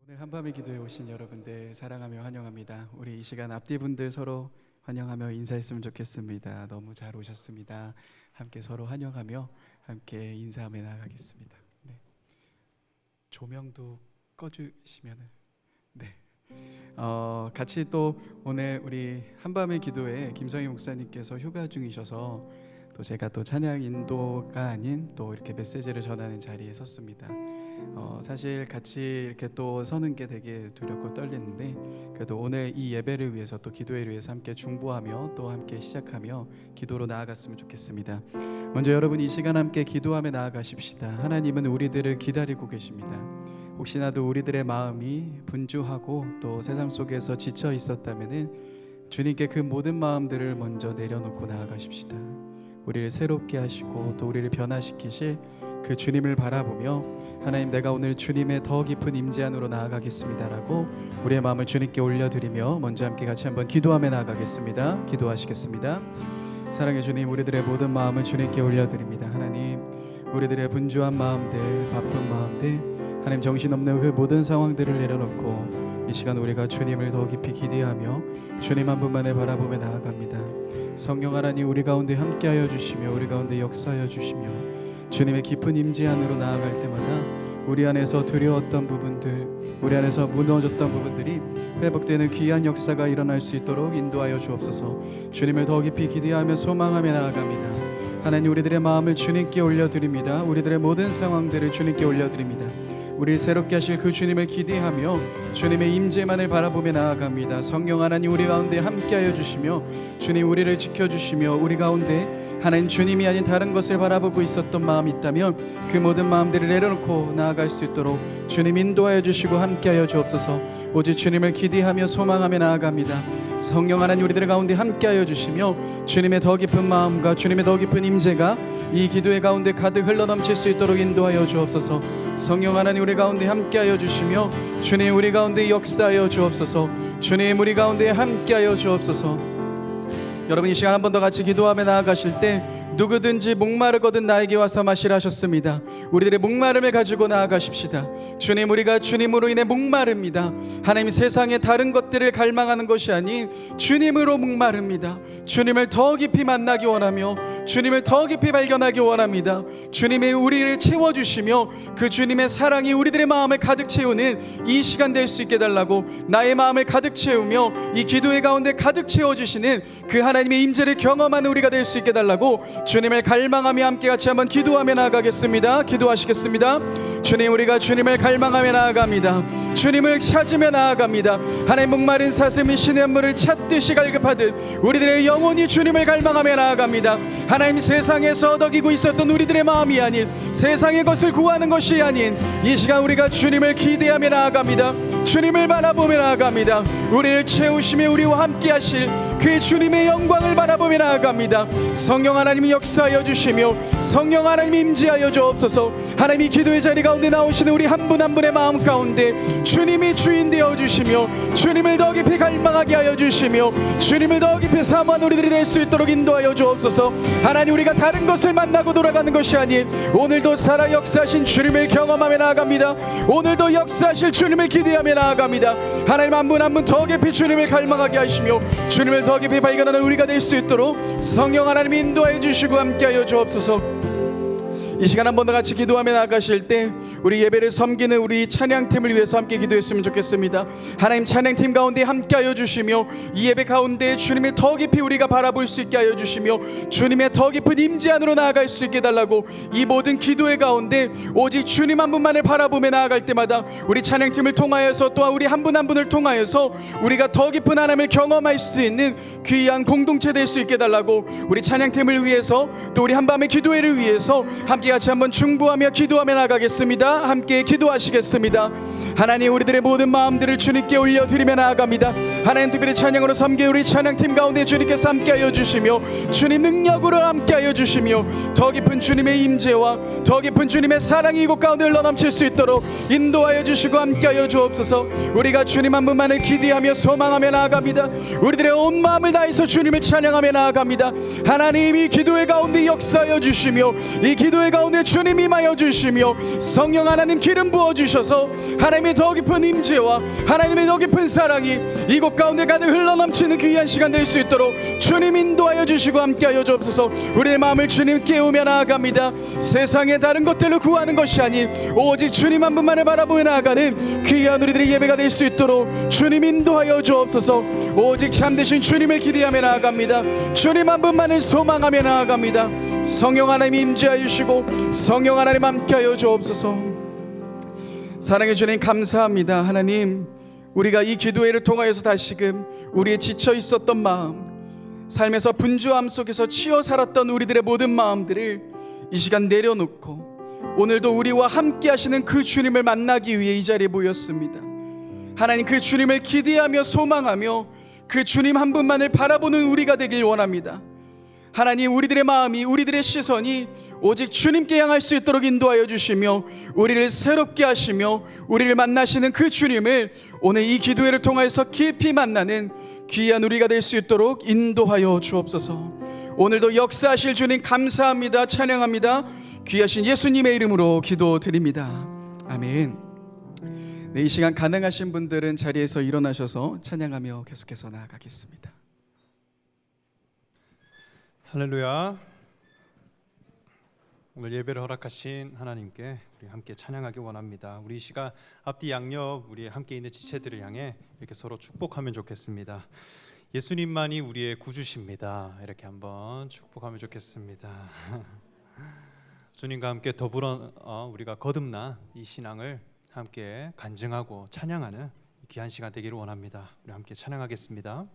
오늘 한밤의 기도에 오신 여러분들 사랑하며 환영합니다. 우리 이 시간 앞뒤 분들 서로 환영하며 인사했으면 좋겠습니다. 너무 잘 오셨습니다. 함께 서로 환영하며 함께 인사하며 나가겠습니다. 네. 조명도 꺼주시면은 네. 같이 또 오늘 우리 한밤의 기도에 김성희 목사님께서 휴가 중이셔서 또 제가 또 찬양 인도가 아닌 또 이렇게 메시지를 전하는 자리에 섰습니다. 사실 같이 이렇게 또 서는 게 되게 두렵고 떨리는데 그래도 오늘 이 예배를 위해서 또 기도회를 위해서 함께 중보하며 또 함께 시작하며 기도로 나아갔으면 좋겠습니다. 먼저 여러분 이 시간 함께 기도하며 나아가십시다. 하나님은 우리들을 기다리고 계십니다. 혹시나도 우리들의 마음이 분주하고 또 세상 속에서 지쳐 있었다면은 주님께 그 모든 마음들을 먼저 내려놓고 나아가십시다. 우리를 새롭게 하시고 또 우리를 변화시키실 그 주님을 바라보며 하나님, 내가 오늘 주님의 더 깊은 임재 안으로 나아가겠습니다라고 우리의 마음을 주님께 올려드리며 먼저 함께 같이 한번 기도하며 나아가겠습니다. 기도하시겠습니다. 사랑의 주님, 우리들의 모든 마음을 주님께 올려드립니다. 하나님, 우리들의 분주한 마음들, 바쁜 마음들, 하나님 정신없는 그 모든 상황들을 내려놓고 이 시간 우리가 주님을 더 깊이 기대하며 주님 한 분만을 바라보며 나아갑니다. 성령 하나님, 우리 가운데 함께하여 주시며 우리 가운데 역사하여 주시며 주님의 깊은 임재 안으로 나아갈 때마다 우리 안에서 두려웠던 부분들, 우리 안에서 무너졌던 부분들이 회복되는 귀한 역사가 일어날 수 있도록 인도하여 주옵소서. 주님을 더 깊이 기대하며 소망하며 나아갑니다. 하나님, 우리들의 마음을 주님께 올려드립니다. 우리들의 모든 상황들을 주님께 올려드립니다. 우리를 새롭게 하실 그 주님을 기대하며 주님의 임재만을 바라보며 나아갑니다. 성령 하나님, 우리 가운데 함께하여 주시며 주님 우리를 지켜주시며 우리 가운데 하나님 주님이 아닌 다른 것을 바라보고 있었던 마음이 있다면 그 모든 마음들을 내려놓고 나아갈 수 있도록 주님 인도하여 주시고 함께하여 주옵소서. 오직 주님을 기대하며 소망하며 나아갑니다. 성령 하나님, 우리들 가운데 함께하여 주시며 주님의 더 깊은 마음과 주님의 더 깊은 임재가 이 기도의 가운데 가득 흘러넘칠 수 있도록 인도하여 주옵소서. 성령 하나님, 우리 가운데 함께하여 주시며 주님 우리 가운데 역사하여 주옵소서. 주님 우리 가운데 함께하여 주옵소서. 여러분 이 시간 한 번 더 같이 기도하며 나아가실 때 누구든지 목마르거든 나에게 와서 마시라 하셨습니다. 우리들의 목마름을 가지고 나아가십시다. 주님, 우리가 주님으로 인해 목마릅니다. 하나님, 세상의 다른 것들을 갈망하는 것이 아닌 주님으로 목마릅니다. 주님을 더 깊이 만나기 원하며 주님을 더 깊이 발견하기 원합니다. 주님의 우리를 채워주시며 그 주님의 사랑이 우리들의 마음을 가득 채우는 이 시간 될 수 있게 달라고 나의 마음을 가득 채우며 이 기도의 가운데 가득 채워주시는 그 하나님의 임재를 경험하는 우리가 될 수 있게 달라고 주님을 갈망하며 함께 같이 한번 기도하며 나아가겠습니다. 기도하시겠습니다. 주님, 우리가 주님을 갈망하며 나아갑니다. 주님을 찾으며 나아갑니다. 하나님, 목마른 사슴이 신의 물을 찾듯이 갈급하듯 우리들의 영혼이 주님을 갈망하며 나아갑니다. 하나님, 세상에서 얻어기고 있었던 우리들의 마음이 아닌 세상의 것을 구하는 것이 아닌 이 시간 우리가 주님을 기대하며 나아갑니다. 주님을 바라보며 나아갑니다. 우리를 채우시며 우리와 함께 하실 그 주님의 영광을 바라보며 나아갑니다. 성령 하나님이 역사하여 주시며 성령 하나님이 임재하여 주옵소서. 하나님이 기도의 자리 가운데 나오시는 우리 한 분 한 분의 마음 가운데 주님이 주인 되어 주시며 주님을 더 깊이 갈망하게 하여 주시며 주님을 더 깊이 사모하는 우리들이 될 수 있도록 인도하여 주옵소서. 하나님, 우리가 다른 것을 만나고 돌아가는 것이 아닌 오늘도 살아 역사하신 주님을 경험하며 나아갑니다. 오늘도 역사하실 주님을 기대하며 나아갑니다. 하나님, 한 분 한 분 더 깊이 주님을 갈망하게 하시며 주님을 더 깊이 발견하는 우리가 될 수 있도록 성령 하나님 인도하여 주시고 함께하여 주옵소서. 이 시간 한 번 더 같이 기도하며 나아가실 때 우리 예배를 섬기는 우리 찬양팀을 위해서 함께 기도했으면 좋겠습니다. 하나님, 찬양팀 가운데 함께하여 주시며 이 예배 가운데 주님을 더 깊이 우리가 바라볼 수 있게 하여 주시며 주님의 더 깊은 임재 안으로 나아갈 수 있게 해달라고 이 모든 기도의 가운데 오직 주님 한 분만을 바라보며 나아갈 때마다 우리 찬양팀을 통하여서 또한 우리 한 분 한 분을 통하여서 우리가 더 깊은 하나님을 경험할 수 있는 귀한 공동체 될 수 있게 해달라고 우리 찬양팀을 위해서 또 우리 한밤의 기도회를 위해서 함께 같이 한번 중보하며 기도하며 나가겠습니다. 함께 기도하시겠습니다. 하나님, 우리들의 모든 마음들을 주님께 올려드리며 나아갑니다. 하나님, 특별히 찬양으로 섬겨 우리 찬양팀 가운데 주님께서 함께하여 주시며 주님 능력으로 함께하여 주시며 더 깊은 주님의 임재와 더 깊은 주님의 사랑이 이곳 가운데 흘러넘칠 수 있도록 인도하여 주시고 함께하여 주옵소서. 우리가 주님 한 분만을 기대하며 소망하며 나아갑니다. 우리들의 온 마음을 다해서 주님을 찬양하며 나아갑니다. 하나님, 이 기도의 가운데 역사하여 주시며 이 기도의 가운데 주님 임하여 주시며 성령 하나님 기름 부어주셔서 하나님의 더 깊은 임재와 하나님의 더 깊은 사랑이 이곳 가운데 가득 흘러넘치는 귀한 시간 될 수 있도록 주님 인도하여 주시고 함께하여 주옵소서. 우리의 마음을 주님 깨우며 나아갑니다. 세상의 다른 것들을 구하는 것이 아닌 오직 주님 한 분만을 바라보며 나아가는 귀한 우리들의 예배가 될 수 있도록 주님 인도하여 주옵소서. 오직 참되신 주님을 기대하며 나아갑니다. 주님 한 분만을 소망하며 나아갑니다. 성령 하나님 임재하여 주시고 성령 하나님 함께하여 주옵소서. 사랑해 주님 감사합니다. 하나님, 우리가 이 기도회를 통하여서 다시금 우리의 지쳐 있었던 마음, 삶에서 분주함 속에서 치여 살았던 우리들의 모든 마음들을 이 시간 내려놓고 오늘도 우리와 함께 하시는 그 주님을 만나기 위해 이 자리에 모였습니다. 하나님, 그 주님을 기대하며 소망하며 그 주님 한 분만을 바라보는 우리가 되길 원합니다. 하나님, 우리들의 마음이, 우리들의 시선이 오직 주님께 향할 수 있도록 인도하여 주시며 우리를 새롭게 하시며 우리를 만나시는 그 주님을 오늘 이 기도회를 통해서 깊이 만나는 귀한 우리가 될 수 있도록 인도하여 주옵소서. 오늘도 역사하실 주님 감사합니다. 찬양합니다. 귀하신 예수님의 이름으로 기도드립니다. 아멘. 네, 이 시간 가능하신 분들은 자리에서 일어나셔서 찬양하며 계속해서 나아가겠습니다. 할렐루야. 오늘 예배를 허락하신 하나님께 우리 함께 찬양하기 원합니다. 우리 이 시간 앞뒤 양옆 우리 함께 있는 지체들을 향해 이렇게 서로 축복하면 좋겠습니다. 예수님만이 우리의 구주십니다. 이렇게 한번 축복하면 좋겠습니다. 주님과 함께 더불어 우리가 거듭난 이 신앙을 함께 간증하고 찬양하는 귀한 시간 되기를 원합니다. 우리 함께 찬양하겠습니다.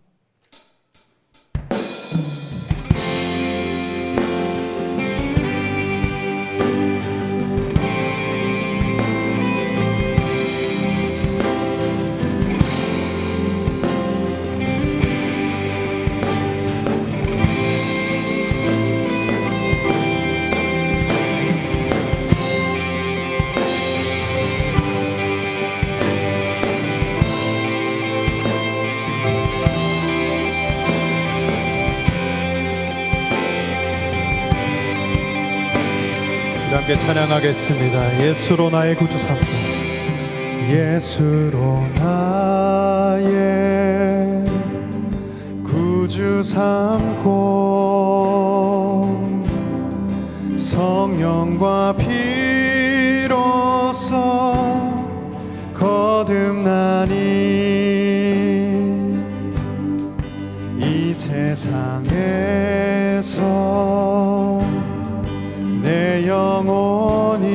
함께 찬양하겠습니다. 예수로 나의 구주 삼고 예수로 나의 구주 삼고 성령과 피로써 거듭나니 이 세상에서 내 영혼이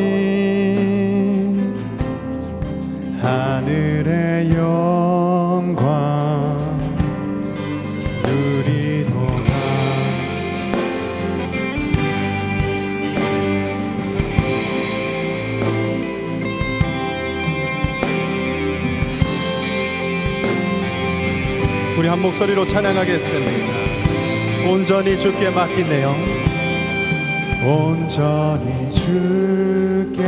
하늘의 영광 누리도다. 우리 한 목소리로 찬양하겠습니다. 온전히 주께 맡긴 내 영, 온전히 주께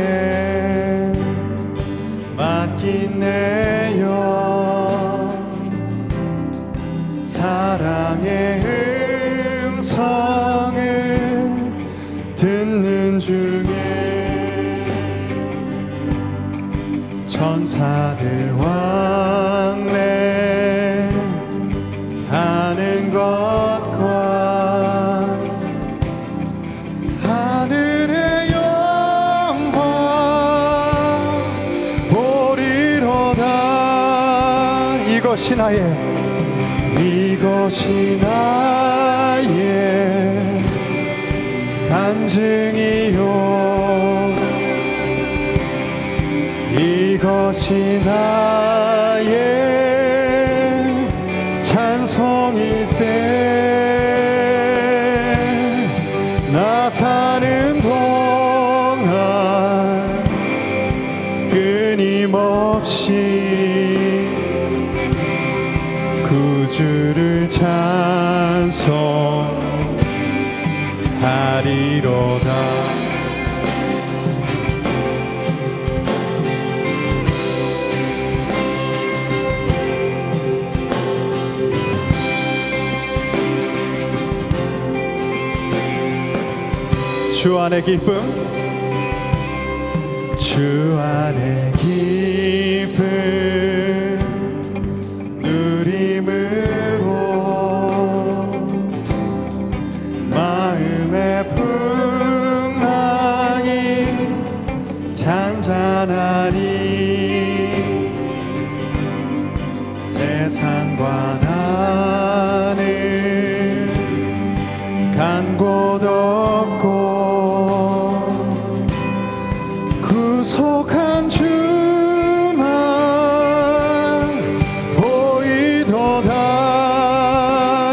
맡긴 내 영, 사랑의 음성을 듣는 중에 천사들 왕래하는 것과 하늘의 영광 보리로다. 이것이 나의 간증이요, 이것이 나의 찬송일세. 나 사는 동안 끊임없이 구주를 찬송하리로다. 주 안의 기쁨 안에 기쁨 누림으로 마음의 풍랑이 잔잔하니 세상과 나는 간 곳 없고 구속한 주만 보이도다.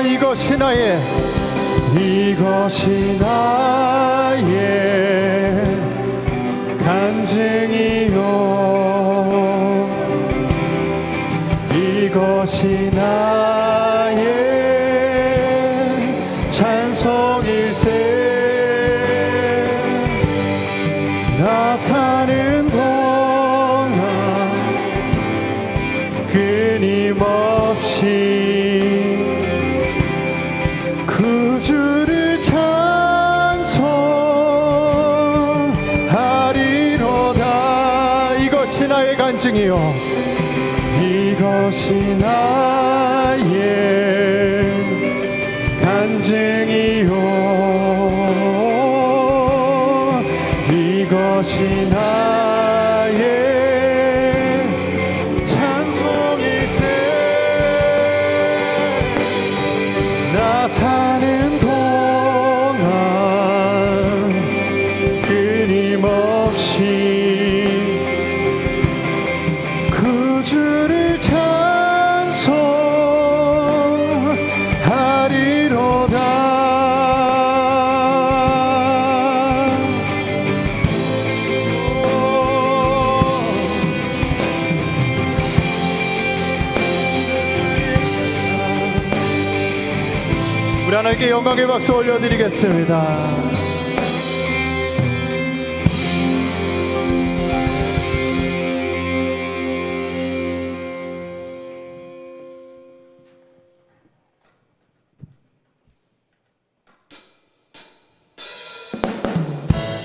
이것이 나의 간증이요 이것이 나의 찬송일세. 나 사는 동안 끊임없이 구주를 찬송하리로다. 이것이 나의 간증이요 이것이 나의 간증이요 이것이 나의 찬송일세. 나 사는 동안 끊임없이 구주를 찬송하리로다. 우리 하나님께 영광의 박수 올려드리겠습니다.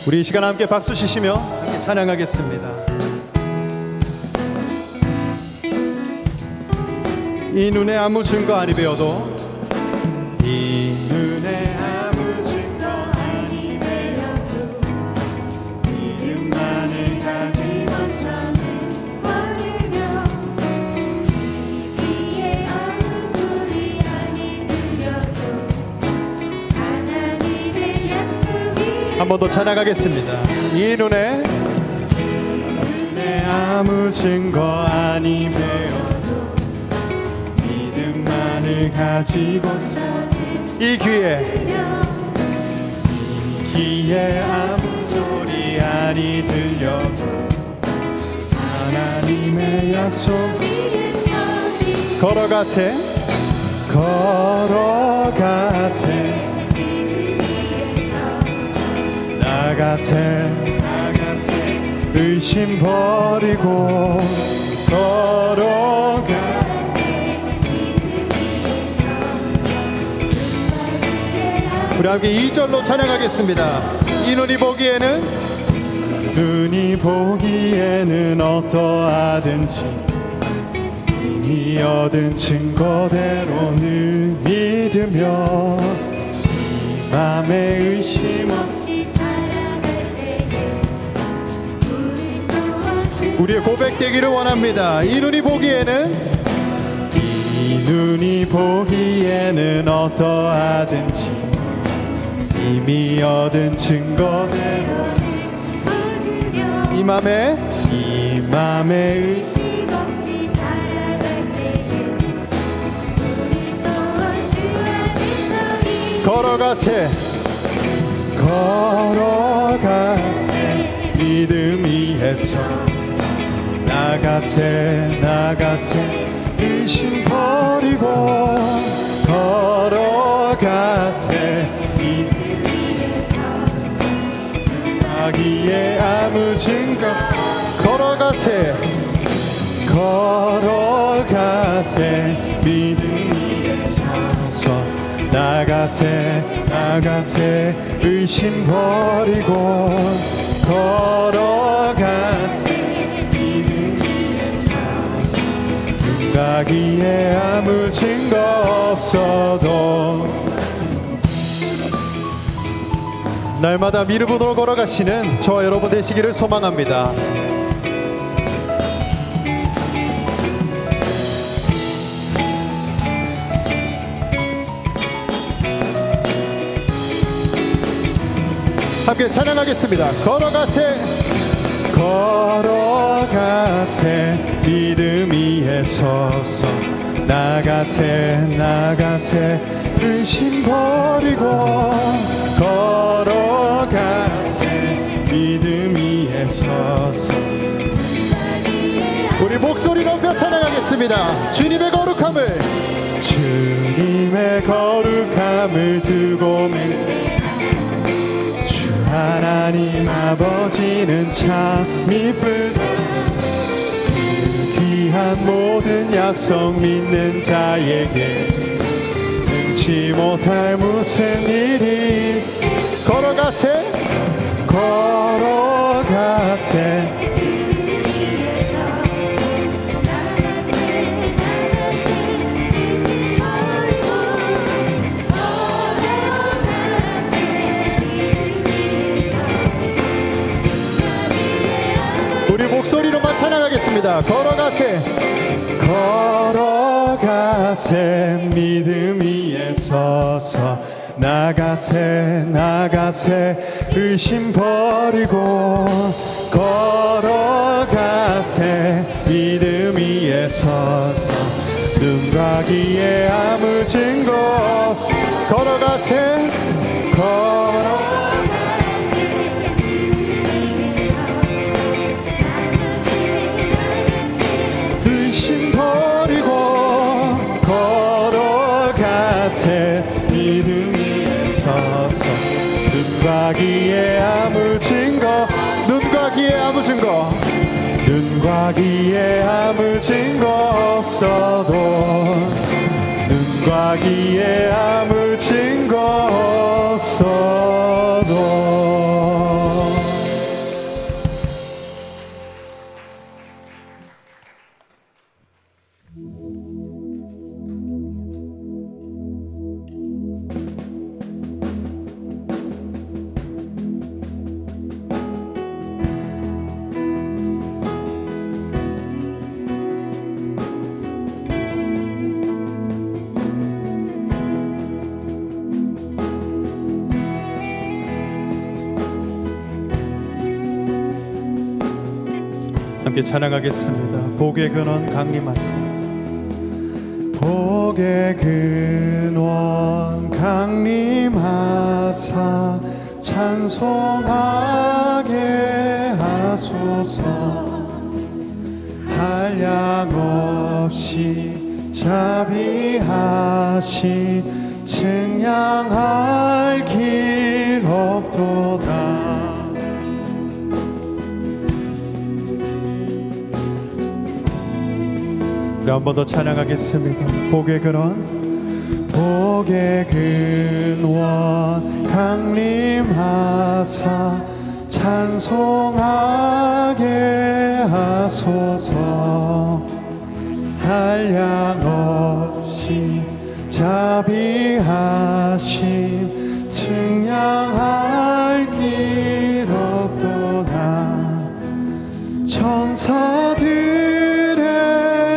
우리 이 시간 함께 박수 치시며 함께 찬양하겠습니다. 이 눈에 아무 증거 아니 배워도 이 눈에 아무 증거 아니 배워도 믿음만을 가지고서는 버리며 귀에 아무 소리 아니 들려도 하나님의 약속이 한 번 더 찬양하겠습니다. 이 눈에 아무 증거 아니 배워도 믿음만을 가지고서 이 귀에 아무 소리 아니 들려도 하나님의 약속 걸어가세 나가세 의심 버리고 우리 함께 2절로 찬양하겠습니다. 이 눈이 보기에는 어떠하든지 이미 얻은 증거대로 늘 믿으며 이 맘에 의심 없이 우리의 고백되기를 원합니다. 이 눈이 보기에는 어떠하든지 이미 얻은 증거대로 이 맘에 의심 없이 살아갈 때에 우리 소원 주 안에서 걸어가세 믿음 위에서 나가세 의심 버리고 걸어가세 자기의 아무 증거 걸어가세 믿음 위에 서서 나가세 의심 버리고 걸어가세 가기에 아무 증거 없어도 날마다 미르보도로 걸어가시는 저와 여러분 되시기를 소망합니다. 함께 찬양하겠습니다. 걸어가세 걸어가세 믿음 위에 서서 나가세 나가세 의심 버리고 걸어가세 믿음 위에 서서 우리 목소리 높여 찬양하겠습니다. 주님의 거룩함을 주님의 거룩함을 두고 하나님 아버지는 참 이쁘다. 그 귀한 모든 약속 믿는 자에게 능치 못할 무슨 일이 걸어가세 걸어가세 우리 목소리로만 찬양하겠습니다. 걸어가세 걸어가세 믿음 위에 서서 나가세 나가세 의심 버리고 걸어가세 믿음 위에 서서 눈과 귀에 아무 증거 걸어가세 의심 버리고 걸어가세 믿음 위에 서서 눈과 귀에 아무 증거 눈과 귀에 아무 증거 눈과 귀에 아무 증거 없어도 눈과 귀에 아무 증거 없어도 함께 찬양하겠습니다. 복의 근원 강림하사 복의 근원 강림하사 찬송하게 하소서 한량없이 자비하시 측량할 길 없도다. 한 번 더 찬양하겠습니다. 복의 근원 복의 근원 강림하사 찬송하게 하소서 한량없이 자비하심 측량할 길 없도다. 천사들의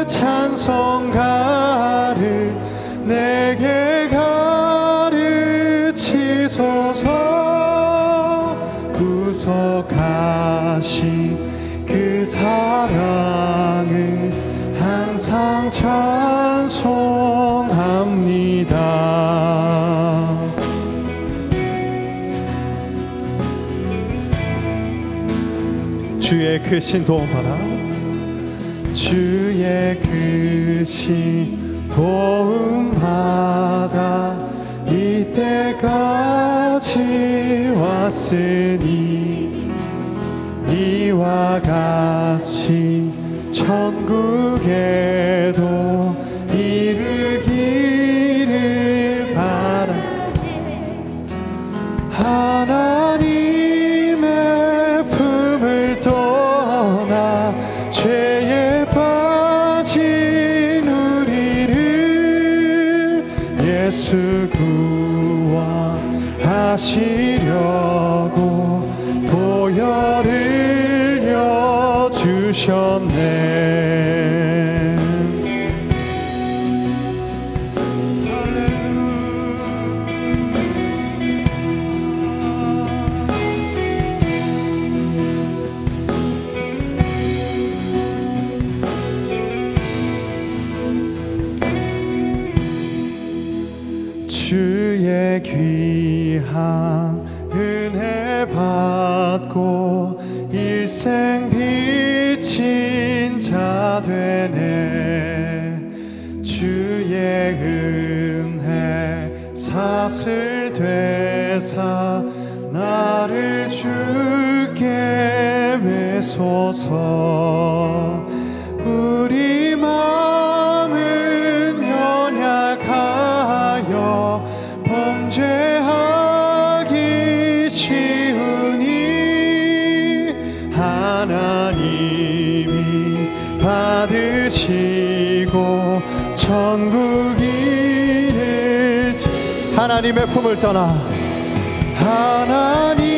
찬송가를 내게 가르치소서. 구속하신 그 사랑을 항상 찬송합니다. 주의 크신 도움 받아 주의 크신 도움 받아 이때까지 왔으니 이와 같이 천국에도 이르기를 바라. 하나님의 품을 떠나 죄에 빠진 예수 구원하시려고 보혈을 주셨네. 주의 귀한 은혜 받고 일생 비친 자 되네. 주의 은혜 사슬 되사 나를 주께 메소서. 우리 마음은 연약하여 범죄하기 쉬우니 하나님이 받으시고 천국 이를 하나님의 품을 떠나 하나님의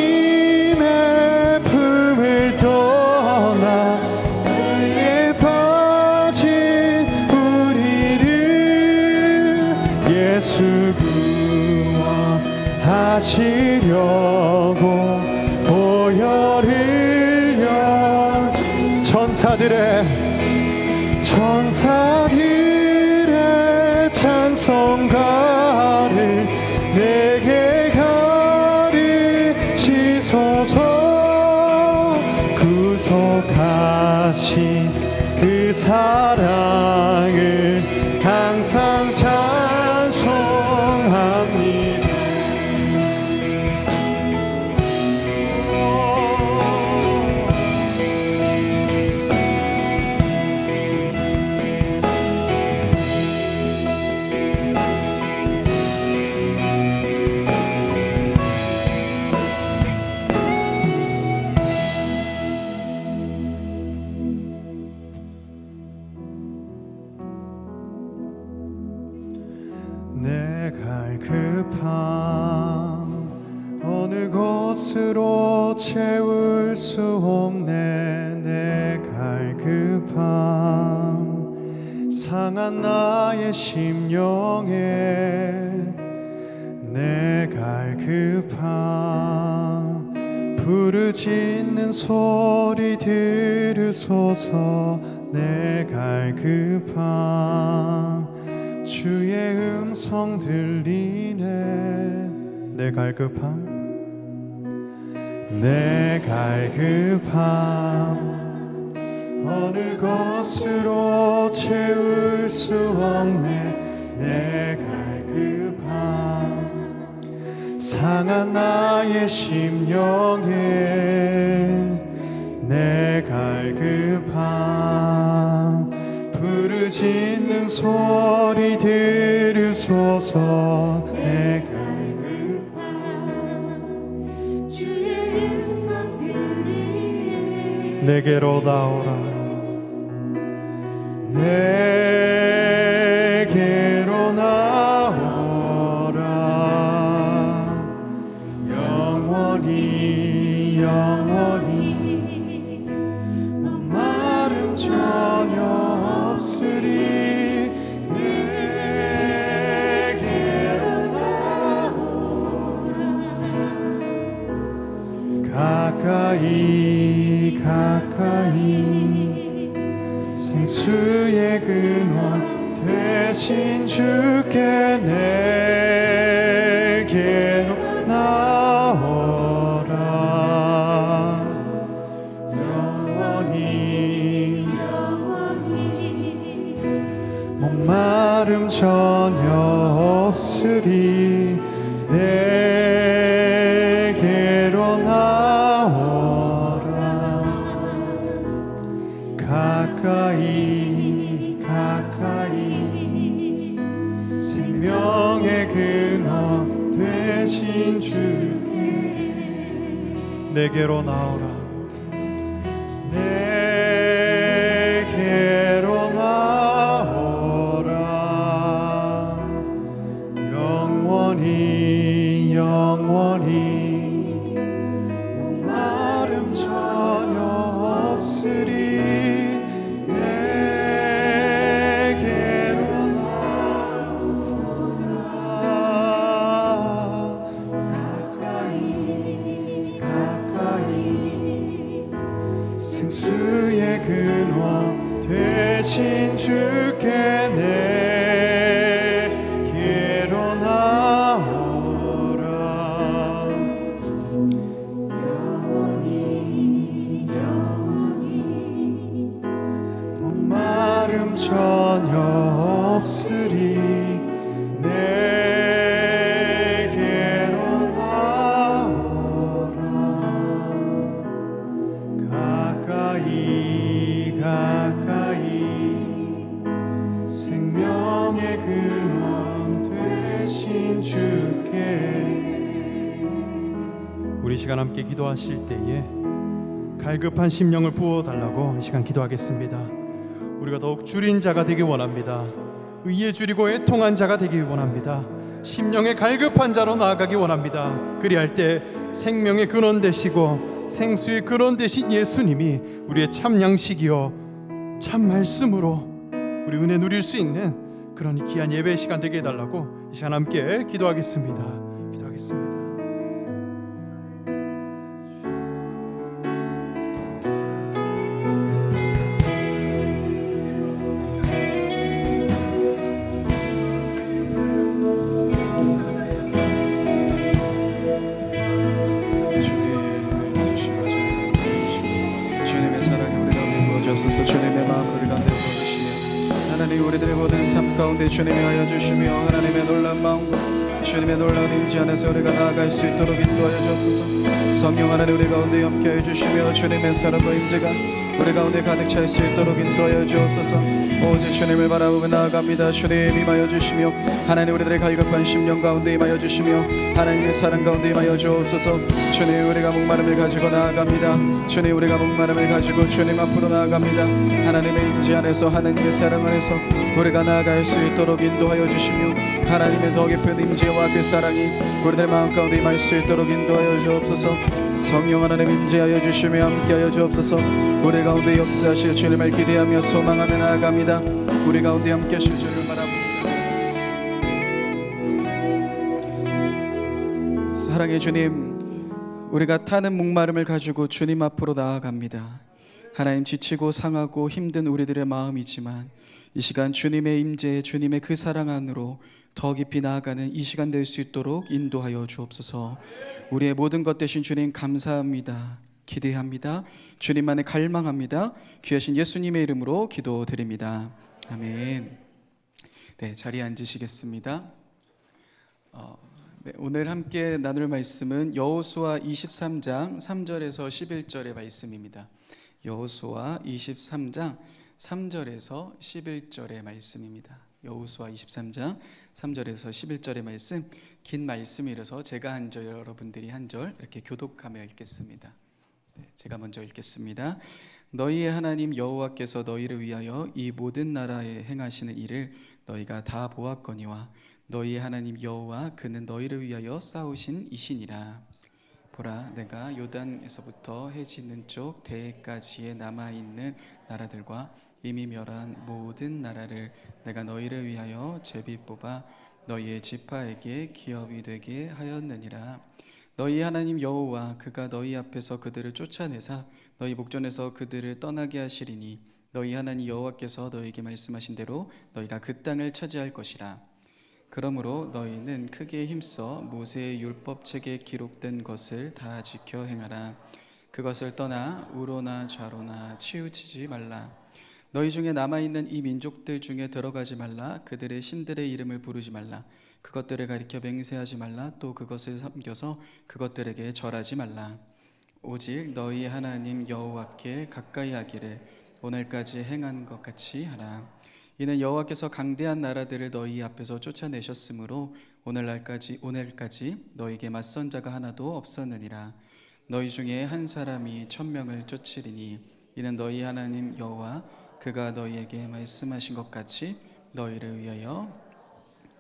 품을 떠나 그에 빠진 우리를 예수 구원하시려고 보혈을 천사들의 찬송가를 내게 가르치소서. 구속하신 그 사랑을 항상 찬송합니다. 내 갈급함 어느 곳으로 채울 수 없네. 내 갈급함 상한 나의 심령에 내 갈급함 부르짖는 소리 들으소서. 내 갈급함 주의 음성 들리네. 내 갈급함 어느 것으로 채울 수 없네. 내 갈급함 상한 나의 심령에 내 갈급함 부르짖는 소리 들으소서. 내 갈급함 주의 음성 들리네. 내게로 나오라. 내게로 나오라. 영원히 목마름 전혀 없으리. 내게로 나오라. 가까이 생수의 근원 되신 주께 내게로 나오라. 영원히 목마름 전혀 없으리. 내게로 나오라. 가까이 생명의 근원 되신 주께 내게로 나오라. 내게로 나오라. 없으리 내게로 나오라 가까이 생수의 근원 되신 주께 내게로 나오라 목마름 전혀 없으리 내게로 나오라 가까이 생명의 근원 되신 주께 우리 이 시간 함께 기도하실 때에 갈급한 심령을 부어달라고 이 시간 기도하겠습니다. 우리가 더욱 줄인 자가 되기 원합니다. 의에 줄이고 애통한 자가 되기 원합니다. 심령의 갈급한 자로 나아가기 원합니다. 그리할 때 생명의 근원 되시고 생수의 근원 되신 예수님이 우리의 참 양식이요 참 말씀으로 우리 은혜 누릴 수 있는 그런 귀한 예배 시간 되게 해달라고 이 시간 함께 기도하겠습니다. 주님의 사랑이 우리 가운데 부어주옵소서. 주님의 마음 우리 가운데 부어주시며 하나님 우리들의 모든 삶 가운데 주님이 하여 주시며 하나님의 놀라운 마음과 주님의 놀라운 임재 안에서 우리가 나아갈 수 있도록 인도하여 주옵소서. 성령 하나님 우리 가운데 함께하여 주시며 주님의 사랑과 임재가 우리 가운데 가득 찰 수 있도록 인도하여 주옵소서. 오직 주님을 바라보며 나아갑니다. 주님 임하여 주시며 하나님 우리들의 갈급한 심령 가운데 임하여 주시며 하나님의 사랑 가운데 임하여 주옵소서. 주님 우리가 목마름을 가지고 나아갑니다. 주님 우리가 목마름을 가지고 주님 앞으로 나아갑니다. 하나님의 임재 안에서 하나님의 사랑 안에서 우리가 나아갈 수 있도록 인도하여 주시며 하나님의 더 깊은 임재와 그 사랑이 우리들 마음 가운데 임할 수 있도록 인도하여 주옵소서. 성령 하나님 임재하여 주시며 함께하여 주옵소서. 우리 가운데 역사하실 주님을 기대하며 소망하며 나아갑니다. 우리 가운데 함께 하실 주를 바라봅니다. 사랑의 주님, 우리가 타는 목마름을 가지고 주님 앞으로 나아갑니다. 하나님 지치고 상하고 힘든 우리들의 마음이지만 이 시간 주님의 임재, 주님의 그 사랑 안으로 더 깊이 나아가는 이 시간 될 수 있도록 인도하여 주옵소서. 우리의 모든 것 되신 주님 감사합니다. 기대합니다. 주님만을 갈망합니다. 귀하신 예수님의 이름으로 기도드립니다. 아멘. 네, 자리에 앉으시겠습니다. 네, 오늘 함께 나눌 말씀은 여호수아 23장 3절에서 11절의 말씀입니다. 여호수아 23장 3절에서 11절의 말씀입니다. 여호수아 23장 3절에서 11절의 말씀, 긴 말씀이라서 제가 한 절, 여러분들이 한 절 이렇게 교독하며 읽겠습니다. 네, 제가 먼저 읽겠습니다. 너희의 하나님 여호와께서 너희를 위하여 이 모든 나라에 행하시는 일을 너희가 다 보았거니와 너희의 하나님 여호와 그는 너희를 위하여 싸우신 이시니라. 보라, 내가 요단에서부터 해 지는 쪽 대해까지에 남아있는 나라들과 이미 멸한 모든 나라를 내가 너희를 위하여 제비 뽑아 너희의 지파에게 기업이 되게 하였느니라. 너희 하나님 여호와 그가 너희 앞에서 그들을 쫓아내사 너희 목전에서 그들을 떠나게 하시리니 너희 하나님 여호와께서 너희에게 말씀하신 대로 너희가 그 땅을 차지할 것이라. 그러므로 너희는 크게 힘써 모세의 율법책에 기록된 것을 다 지켜 행하라. 그것을 떠나 우로나 좌로나 치우치지 말라. 너희 중에 남아있는 이 민족들 중에 들어가지 말라. 그들의 신들의 이름을 부르지 말라. 그것들을 가리켜 맹세하지 말라. 또 그것을 섬겨서 그것들에게 절하지 말라. 오직 너희 하나님 여호와께 가까이 하기를 오늘까지 행한 것 같이 하라. 이는 여호와께서 강대한 나라들을 너희 앞에서 쫓아내셨으므로 오늘까지 너희에게 맞선 자가 하나도 없었느니라. 너희 중에 한 사람이 1000명을 쫓으리니 이는 너희 하나님 여호와 그가 너희에게 말씀하신 것 같이 너희를 위하여.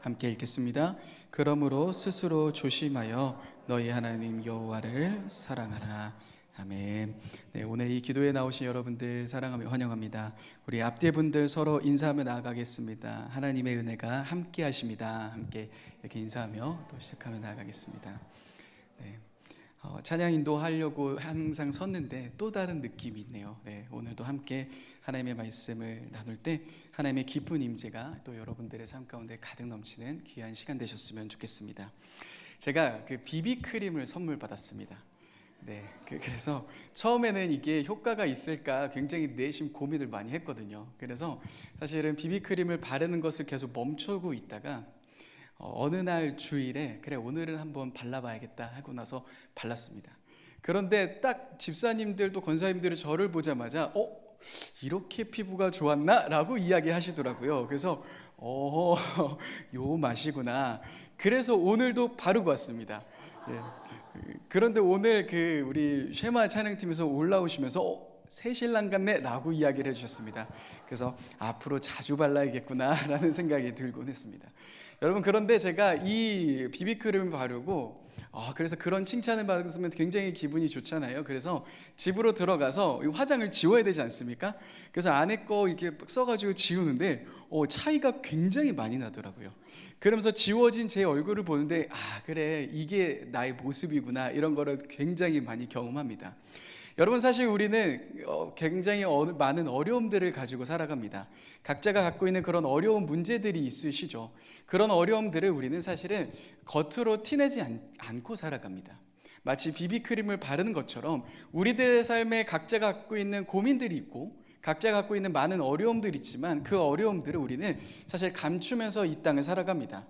함께 읽겠습니다. 그러므로 스스로 조심하여 너희 하나님 여호와를 사랑하라. 아멘. 네, 오늘 이 기도에 나오신 여러분들 사랑하며 환영합니다. 우리 앞뒤분들 서로 인사하며 나아가겠습니다. 하나님의 은혜가 함께 하십니다. 함께 이렇게 인사하며 또 시작하며 나아가겠습니다. 네, 찬양 인도하려고 항상 섰는데 또 다른 느낌이 있네요. 네, 오늘도 함께 하나님의 말씀을 나눌 때 하나님의 기쁜 임재가 또 여러분들의 삶 가운데 가득 넘치는 귀한 시간 되셨으면 좋겠습니다. 제가 그 비비크림을 선물 받았습니다. 네, 그래서 처음에는 이게 효과가 있을까 굉장히 내심 고민을 많이 했거든요. 그래서 사실은 비비크림을 바르는 것을 계속 멈추고 있다가 어느 날 주일에 그래 오늘은 한번 발라봐야겠다 하고 나서 발랐습니다. 그런데 딱 집사님들도 권사님들이 저를 보자마자 이렇게 피부가 좋았나? 라고 이야기하시더라고요. 그래서 요 맛이구나. 그래서 오늘도 바르고 왔습니다. 예. 그런데 오늘 우리 쉐마 찬양팀에서 올라오시면서 새신랑 같네 라고 이야기를 해주셨습니다. 그래서 앞으로 자주 발라야겠구나 라는 생각이 들곤 했습니다. 여러분, 그런데 제가 이 비비크림을 바르고 그래서 그런 칭찬을 받으면 굉장히 기분이 좋잖아요. 그래서 집으로 들어가서 화장을 지워야 되지 않습니까? 그래서 안에 거 이렇게 써가지고 지우는데 차이가 굉장히 많이 나더라고요. 그러면서 지워진 제 얼굴을 보는데 그래 이게 나의 모습이구나, 이런 거를 굉장히 많이 경험합니다. 여러분, 사실 우리는 굉장히 많은 어려움들을 가지고 살아갑니다. 각자가 갖고 있는 그런 어려운 문제들이 있으시죠. 그런 어려움들을 우리는 사실은 겉으로 티내지 않고 살아갑니다. 마치 비비크림을 바르는 것처럼 우리들의 삶에 각자 갖고 있는 고민들이 있고 각자 갖고 있는 많은 어려움들이 있지만 그 어려움들을 우리는 사실 감추면서 이 땅을 살아갑니다.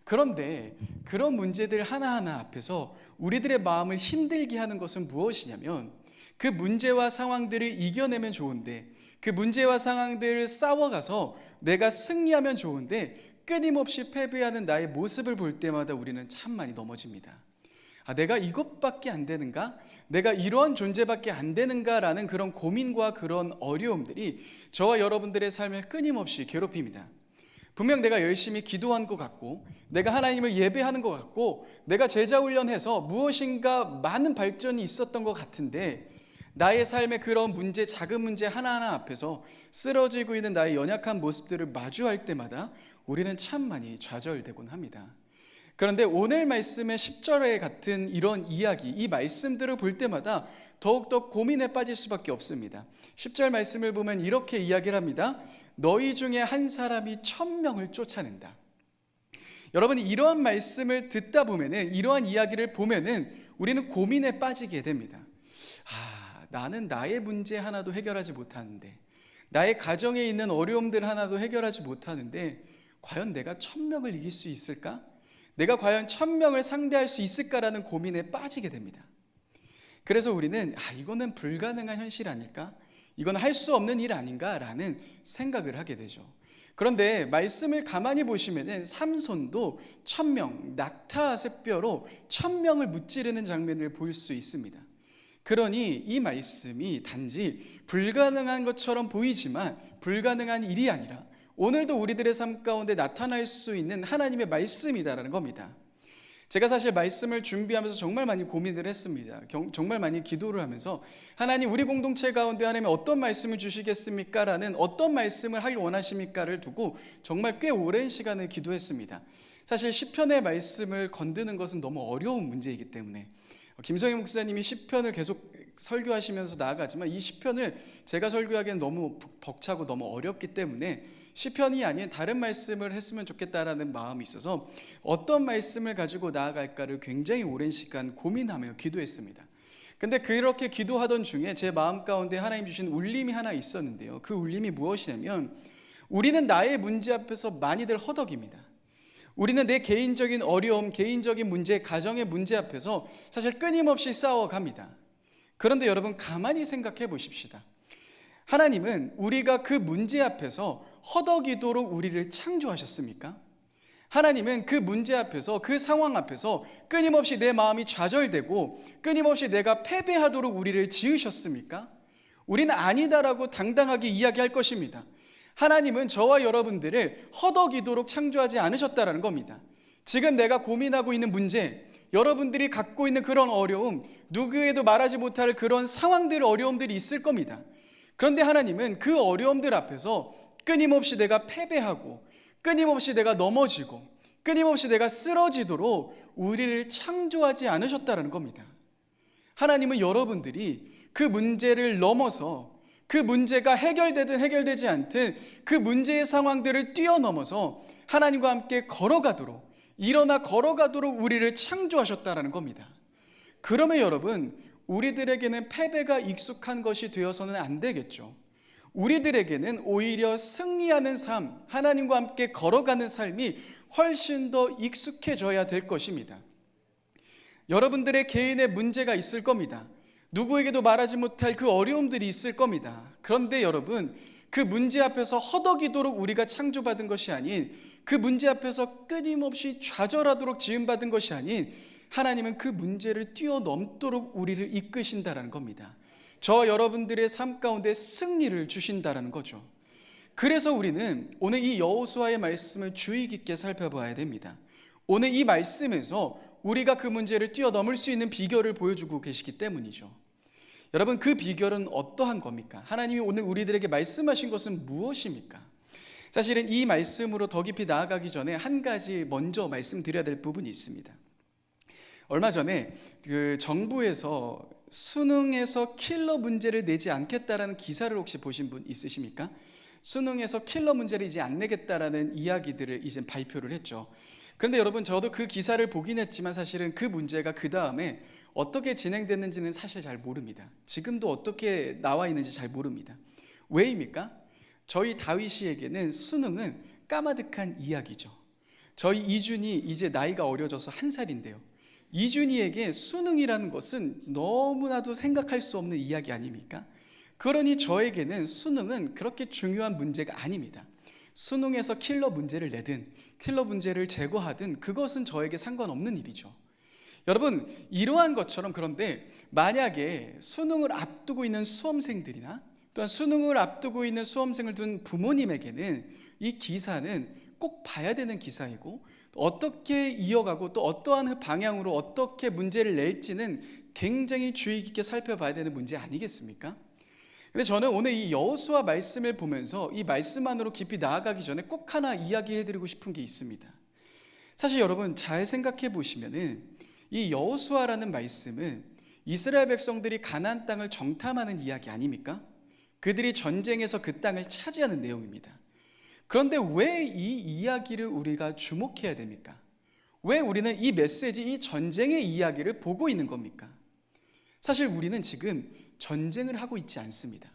그런데 그런 문제들 하나하나 앞에서 우리들의 마음을 힘들게 하는 것은 무엇이냐면, 그 문제와 상황들을 이겨내면 좋은데, 그 문제와 상황들을 싸워가서 내가 승리하면 좋은데 끊임없이 패배하는 나의 모습을 볼 때마다 우리는 참 많이 넘어집니다. 내가 이것밖에 안 되는가? 내가 이러한 존재밖에 안 되는가? 라는 그런 고민과 그런 어려움들이 저와 여러분들의 삶을 끊임없이 괴롭힙니다. 분명 내가 열심히 기도한 것 같고, 내가 하나님을 예배하는 것 같고, 내가 제자 훈련해서 무엇인가 많은 발전이 있었던 것 같은데, 나의 삶의 그런 문제, 작은 문제 하나하나 앞에서 쓰러지고 있는 나의 연약한 모습들을 마주할 때마다 우리는 참 많이 좌절되곤 합니다. 그런데 오늘 말씀의 10절에 같은 이런 이야기, 이 말씀들을 볼 때마다 더욱더 고민에 빠질 수밖에 없습니다. 10절 말씀을 보면 이렇게 이야기를 합니다. 너희 중에 한 사람이 1000명을 쫓아낸다. 여러분, 이러한 말씀을 듣다 보면은, 이러한 이야기를 보면은 우리는 고민에 빠지게 됩니다. 나는 나의 문제 하나도 해결하지 못하는데, 나의 가정에 있는 어려움들 하나도 해결하지 못하는데 과연 내가 1000명을 이길 수 있을까? 내가 과연 1000명을 상대할 수 있을까라는 고민에 빠지게 됩니다. 그래서 우리는 이거는 불가능한 현실 아닐까? 이건 할 수 없는 일 아닌가라는 생각을 하게 되죠. 그런데 말씀을 가만히 보시면은 삼손도 1000명, 낙타 샛뼈로 1000명을 무찌르는 장면을 볼 수 있습니다. 그러니 이 말씀이 단지 불가능한 것처럼 보이지만 불가능한 일이 아니라 오늘도 우리들의 삶 가운데 나타날 수 있는 하나님의 말씀이다라는 겁니다. 제가 사실 말씀을 준비하면서 정말 많이 고민을 했습니다. 정말 많이 기도를 하면서 하나님, 우리 공동체 가운데 하나님 어떤 말씀을 주시겠습니까? 라는, 어떤 말씀을 하길 원하십니까?를 두고 정말 꽤 오랜 시간을 기도했습니다. 사실 시편의 말씀을 건드는 것은 너무 어려운 문제이기 때문에 김성희 목사님이 시편을 계속 설교하시면서 나아가지만 이 시편을 제가 설교하기엔 너무 벅차고 너무 어렵기 때문에 시편이 아닌 다른 말씀을 했으면 좋겠다라는 마음이 있어서 어떤 말씀을 가지고 나아갈까를 굉장히 오랜 시간 고민하며 기도했습니다. 근데 그렇게 기도하던 중에 제 마음 가운데 하나님 주신 울림이 하나 있었는데요. 그 울림이 무엇이냐면, 우리는 나의 문제 앞에서 많이들 허덕입니다. 우리는 내 개인적인 어려움, 개인적인 문제, 가정의 문제 앞에서 사실 끊임없이 싸워갑니다. 그런데 여러분, 가만히 생각해 보십시다. 하나님은 우리가 그 문제 앞에서 허덕이도록 우리를 창조하셨습니까? 하나님은 그 문제 앞에서, 그 상황 앞에서 끊임없이 내 마음이 좌절되고 끊임없이 내가 패배하도록 우리를 지으셨습니까? 우리는 아니다라고 당당하게 이야기할 것입니다. 하나님은 저와 여러분들을 허덕이도록 창조하지 않으셨다라는 겁니다. 지금 내가 고민하고 있는 문제, 여러분들이 갖고 있는 그런 어려움, 누구에도 말하지 못할 그런 상황들, 어려움들이 있을 겁니다. 그런데 하나님은 그 어려움들 앞에서 끊임없이 내가 패배하고, 끊임없이 내가 넘어지고, 끊임없이 내가 쓰러지도록 우리를 창조하지 않으셨다는 겁니다. 하나님은 여러분들이 그 문제를 넘어서, 그 문제가 해결되든 해결되지 않든 그 문제의 상황들을 뛰어넘어서 하나님과 함께 걸어가도록, 일어나 걸어가도록 우리를 창조하셨다는 겁니다. 그러면 여러분, 우리들에게는 패배가 익숙한 것이 되어서는 안 되겠죠. 우리들에게는 오히려 승리하는 삶, 하나님과 함께 걸어가는 삶이 훨씬 더 익숙해져야 될 것입니다. 여러분들의 개인의 문제가 있을 겁니다. 누구에게도 말하지 못할 그 어려움들이 있을 겁니다. 그런데 여러분, 그 문제 앞에서 허덕이도록 우리가 창조받은 것이 아닌, 그 문제 앞에서 끊임없이 좌절하도록 지음받은 것이 아닌, 하나님은 그 문제를 뛰어넘도록 우리를 이끄신다는 겁니다. 저와 여러분들의 삶 가운데 승리를 주신다는 거죠. 그래서 우리는 오늘 이 여호수아의 말씀을 주의 깊게 살펴봐야 됩니다. 오늘 이 말씀에서 우리가 그 문제를 뛰어넘을 수 있는 비결을 보여주고 계시기 때문이죠. 여러분, 그 비결은 어떠한 겁니까? 하나님이 오늘 우리들에게 말씀하신 것은 무엇입니까? 사실은 이 말씀으로 더 깊이 나아가기 전에 한 가지 먼저 말씀드려야 될 부분이 있습니다. 얼마 전에 그 정부에서 수능에서 킬러 문제를 내지 않겠다라는 기사를 혹시 보신 분 있으십니까? 수능에서 킬러 문제를 이제 안 내겠다라는 이야기들을 이제 발표를 했죠. 그런데 여러분, 저도 그 기사를 보긴 했지만 사실은 그 문제가 그 다음에 어떻게 진행됐는지는 사실 잘 모릅니다. 지금도 어떻게 나와 있는지 잘 모릅니다. 왜입니까? 저희 다윗이에게는 수능은 까마득한 이야기죠. 저희 이준이 이제 나이가 어려져서 1살인데요. 이준이에게 수능이라는 것은 너무나도 생각할 수 없는 이야기 아닙니까? 그러니 저에게는 수능은 그렇게 중요한 문제가 아닙니다. 수능에서 킬러 문제를 내든 킬러 문제를 제거하든 그것은 저에게 상관없는 일이죠. 여러분, 이러한 것처럼, 그런데 만약에 수능을 앞두고 있는 수험생들이나 또한 수능을 앞두고 있는 수험생을 둔 부모님에게는 이 기사는 꼭 봐야 되는 기사이고, 어떻게 이어가고 또 어떠한 방향으로 어떻게 문제를 낼지는 굉장히 주의 깊게 살펴봐야 되는 문제 아니겠습니까? 근데 저는 오늘 이 여호수아 말씀을 보면서 이 말씀 안으로 깊이 나아가기 전에 꼭 하나 이야기해드리고 싶은 게 있습니다. 사실 여러분, 잘 생각해 보시면은 이 여호수아라는 말씀은 이스라엘 백성들이 가나안 땅을 정탐하는 이야기 아닙니까? 그들이 전쟁에서 그 땅을 차지하는 내용입니다. 그런데 왜 이 이야기를 우리가 주목해야 됩니까? 왜 우리는 이 메시지, 이 전쟁의 이야기를 보고 있는 겁니까? 사실 우리는 지금 전쟁을 하고 있지 않습니다.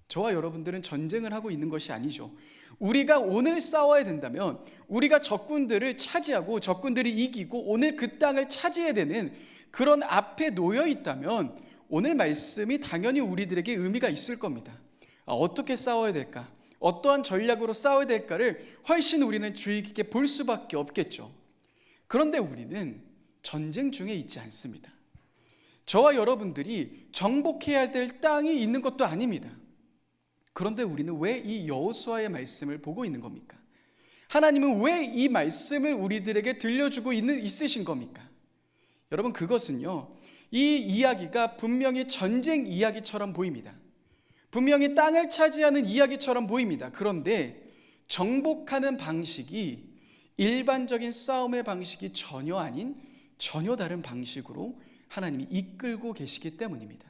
저와 여러분들은 전쟁을 하고 있는 것이 아니죠. 우리가 오늘 싸워야 된다면, 우리가 적군들을 차지하고 적군들이 이기고 오늘 그 땅을 차지해야 되는 그런 앞에 놓여 있다면 오늘 말씀이 당연히 우리들에게 의미가 있을 겁니다. 어떻게 싸워야 될까? 어떠한 전략으로 싸워야 될까를 훨씬 우리는 주의 깊게 볼 수밖에 없겠죠. 그런데 우리는 전쟁 중에 있지 않습니다. 저와 여러분들이 정복해야 될 땅이 있는 것도 아닙니다. 그런데 우리는 왜 이 여호수아의 말씀을 보고 있는 겁니까? 하나님은 왜 이 말씀을 우리들에게 들려주고 있으신 겁니까? 여러분, 그것은요, 이 이야기가 분명히 전쟁 이야기처럼 보입니다. 분명히 땅을 차지하는 이야기처럼 보입니다. 그런데 정복하는 방식이 일반적인 싸움의 방식이 전혀 아닌, 전혀 다른 방식으로 하나님이 이끌고 계시기 때문입니다.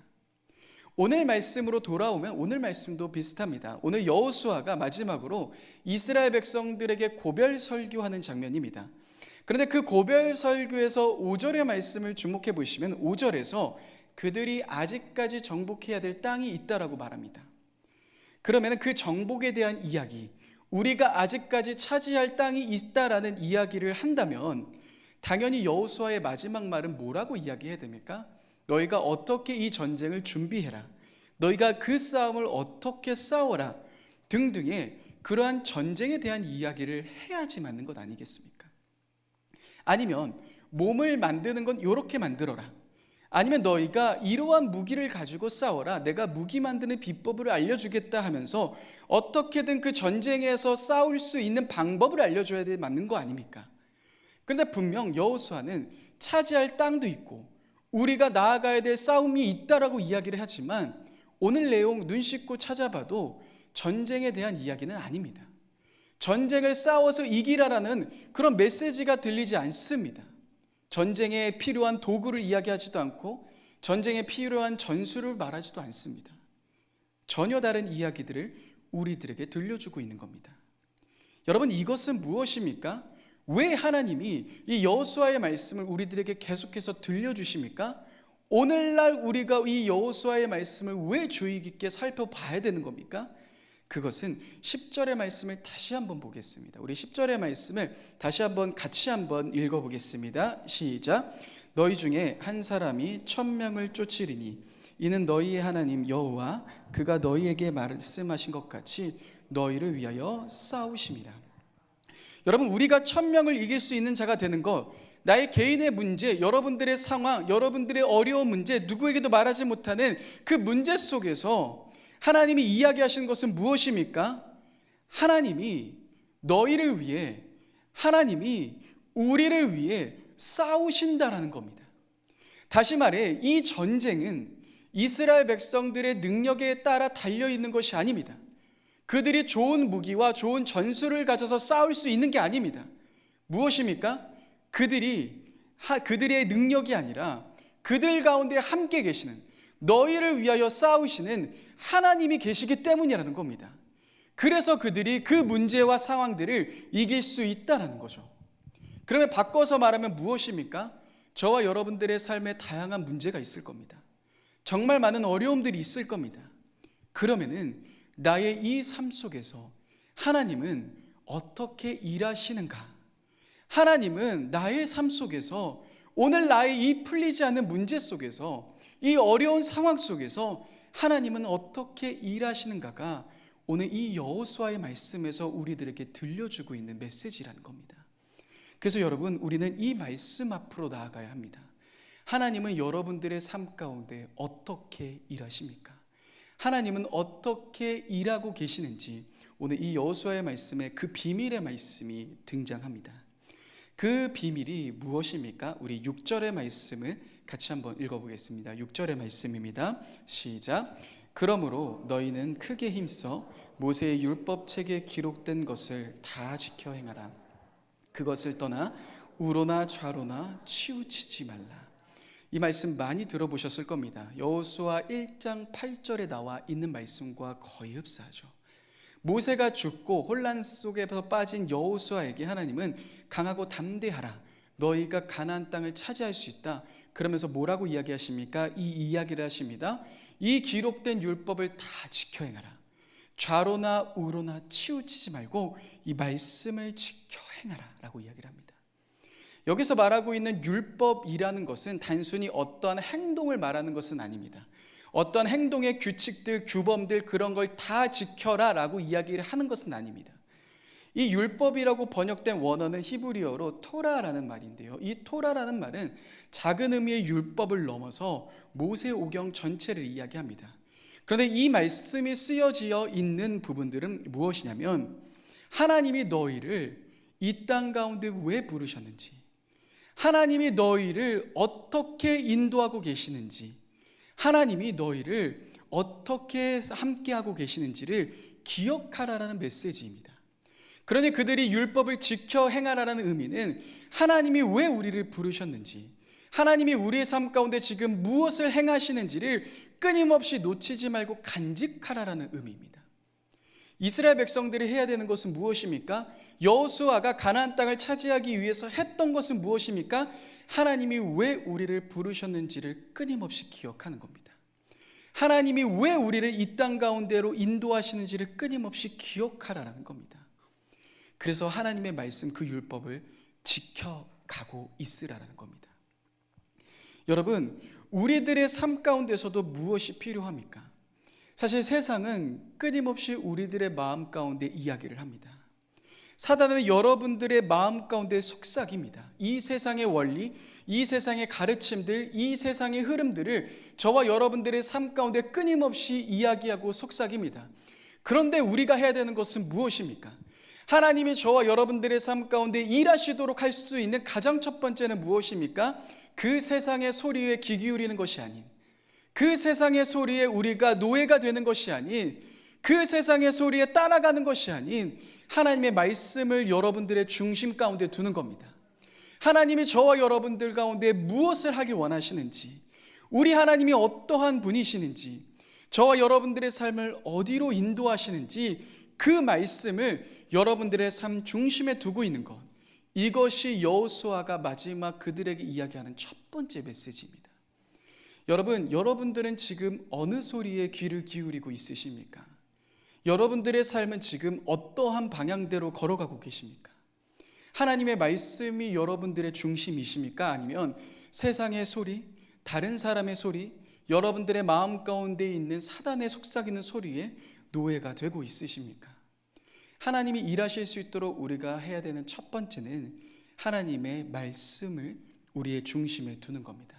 오늘 말씀으로 돌아오면 오늘 말씀도 비슷합니다. 오늘 여호수아가 마지막으로 이스라엘 백성들에게 고별 설교하는 장면입니다. 그런데 그 고별 설교에서 5절의 말씀을 주목해 보시면 5절에서 그들이 아직까지 정복해야 될 땅이 있다라고 말합니다. 그러면 그 정복에 대한 이야기, 우리가 아직까지 차지할 땅이 있다라는 이야기를 한다면 당연히 여호수아의 마지막 말은 뭐라고 이야기해야 됩니까? 너희가 어떻게 이 전쟁을 준비해라, 너희가 그 싸움을 어떻게 싸워라 등등의 그러한 전쟁에 대한 이야기를 해야지 맞는 것 아니겠습니까? 아니면 몸을 만드는 건 이렇게 만들어라, 아니면 너희가 이러한 무기를 가지고 싸워라, 내가 무기 만드는 비법을 알려주겠다 하면서 어떻게든 그 전쟁에서 싸울 수 있는 방법을 알려줘야 돼 맞는 거 아닙니까? 그런데 분명 여호수아는 차지할 땅도 있고 우리가 나아가야 될 싸움이 있다라고 이야기를 하지만 오늘 내용 눈 씻고 찾아봐도 전쟁에 대한 이야기는 아닙니다. 전쟁을 싸워서 이기라라는 그런 메시지가 들리지 않습니다. 전쟁에 필요한 도구를 이야기하지도 않고 전쟁에 필요한 전술을 말하지도 않습니다. 전혀 다른 이야기들을 우리들에게 들려주고 있는 겁니다. 여러분, 이것은 무엇입니까? 왜 하나님이 이 여호수아의 말씀을 우리들에게 계속해서 들려주십니까? 오늘날 우리가 이 여호수아의 말씀을 왜 주의 깊게 살펴봐야 되는 겁니까? 그것은 10절의 말씀을 다시 한번 보겠습니다. 우리 10절의 말씀을 다시 한번 같이 한번 읽어보겠습니다. 시작. 너희 중에 한 사람이 1000명을 쫓으리니 이는 너희의 하나님 여호와 그가 너희에게 말씀하신 것 같이 너희를 위하여 싸우심이라. 여러분, 우리가 1000명을 이길 수 있는 자가 되는 것, 나의 개인의 문제, 여러분들의 상황, 여러분들의 어려운 문제, 누구에게도 말하지 못하는 그 문제 속에서 하나님이 이야기하시는 것은 무엇입니까? 하나님이 너희를 위해, 하나님이 우리를 위해 싸우신다라는 겁니다. 다시 말해, 이 전쟁은 이스라엘 백성들의 능력에 따라 달려있는 것이 아닙니다. 그들이 좋은 무기와 좋은 전술을 가져서 싸울 수 있는 게 아닙니다. 무엇입니까? 그들의 능력이 아니라 그들 가운데 함께 계시는, 너희를 위하여 싸우시는 하나님이 계시기 때문이라는 겁니다. 그래서 그들이 그 문제와 상황들을 이길 수 있다는 거죠. 그러면 바꿔서 말하면 무엇입니까? 저와 여러분들의 삶에 다양한 문제가 있을 겁니다. 정말 많은 어려움들이 있을 겁니다. 그러면은 나의 이 삶 속에서 하나님은 어떻게 일하시는가? 하나님은 나의 삶 속에서, 오늘 나의 이 풀리지 않는 문제 속에서, 이 어려운 상황 속에서 하나님은 어떻게 일하시는가가 오늘 이 여호수아의 말씀에서 우리들에게 들려주고 있는 메시지라는 겁니다. 그래서 여러분, 우리는 이 말씀 앞으로 나아가야 합니다. 하나님은 여러분들의 삶 가운데 어떻게 일하십니까? 하나님은 어떻게 일하고 계시는지 오늘 이 여호수아의 말씀에 그 비밀의 말씀이 등장합니다. 그 비밀이 무엇입니까? 우리 6절의 말씀을 같이 한번 읽어보겠습니다. 6절의 말씀입니다. 시작. 그러므로 너희는 크게 힘써 모세의 율법책에 기록된 것을 다 지켜 행하라. 그것을 떠나 우로나 좌로나 치우치지 말라. 이 말씀 많이 들어보셨을 겁니다. 여호수아 1장 8절에 나와 있는 말씀과 거의 흡사하죠. 모세가 죽고 혼란 속에서 빠진 여호수아에게 하나님은 강하고 담대하라, 너희가 가나안 땅을 차지할 수 있다. 그러면서 뭐라고 이야기하십니까? 이 이야기를 하십니다. 이 기록된 율법을 다 지켜 행하라. 좌로나 우로나 치우치지 말고 이 말씀을 지켜 행하라 라고 이야기를 합니다. 여기서 말하고 있는 율법이라는 것은 단순히 어떠한 행동을 말하는 것은 아닙니다. 어떤 행동의 규칙들, 규범들, 그런 걸 다 지켜라 라고 이야기를 하는 것은 아닙니다. 이 율법이라고 번역된 원어는 히브리어로 토라라는 말인데요, 이 토라라는 말은 작은 의미의 율법을 넘어서 모세오경 전체를 이야기합니다. 그런데 이 말씀이 쓰여져 있는 부분들은 무엇이냐면, 하나님이 너희를 이 땅 가운데 왜 부르셨는지, 하나님이 너희를 어떻게 인도하고 계시는지, 하나님이 너희를 어떻게 함께하고 계시는지를 기억하라라는 메시지입니다. 그러니 그들이 율법을 지켜 행하라라는 의미는 하나님이 왜 우리를 부르셨는지, 하나님이 우리의 삶 가운데 지금 무엇을 행하시는지를 끊임없이 놓치지 말고 간직하라라는 의미입니다. 이스라엘 백성들이 해야 되는 것은 무엇입니까? 여호수아가 가나안 땅을 차지하기 위해서 했던 것은 무엇입니까? 하나님이 왜 우리를 부르셨는지를 끊임없이 기억하는 겁니다. 하나님이 왜 우리를 이 땅 가운데로 인도하시는지를 끊임없이 기억하라는 겁니다. 그래서 하나님의 말씀, 그 율법을 지켜가고 있으라는 겁니다. 여러분, 우리들의 삶 가운데서도 무엇이 필요합니까? 사실 세상은 끊임없이 우리들의 마음 가운데 이야기를 합니다. 사단은 여러분들의 마음 가운데 속삭입니다. 이 세상의 원리, 이 세상의 가르침들, 이 세상의 흐름들을 저와 여러분들의 삶 가운데 끊임없이 이야기하고 속삭입니다. 그런데 우리가 해야 되는 것은 무엇입니까? 하나님이 저와 여러분들의 삶 가운데 일하시도록 할 수 있는 가장 첫 번째는 무엇입니까? 그 세상의 소리에 귀 기울이는 것이 아닌, 그 세상의 소리에 우리가 노예가 되는 것이 아닌, 그 세상의 소리에 따라가는 것이 아닌 하나님의 말씀을 여러분들의 중심 가운데 두는 겁니다. 하나님이 저와 여러분들 가운데 무엇을 하기 원하시는지, 우리 하나님이 어떠한 분이시는지, 저와 여러분들의 삶을 어디로 인도하시는지 그 말씀을 여러분들의 삶 중심에 두고 있는 것, 이것이 여호수아가 마지막 그들에게 이야기하는 첫 번째 메시지입니다. 여러분, 여러분들은 지금 어느 소리에 귀를 기울이고 있으십니까? 여러분들의 삶은 지금 어떠한 방향대로 걸어가고 계십니까? 하나님의 말씀이 여러분들의 중심이십니까? 아니면 세상의 소리, 다른 사람의 소리, 여러분들의 마음 가운데 있는 사단의 속삭이는 소리에 노예가 되고 있으십니까? 하나님이 일하실 수 있도록 우리가 해야 되는 첫 번째는 하나님의 말씀을 우리의 중심에 두는 겁니다.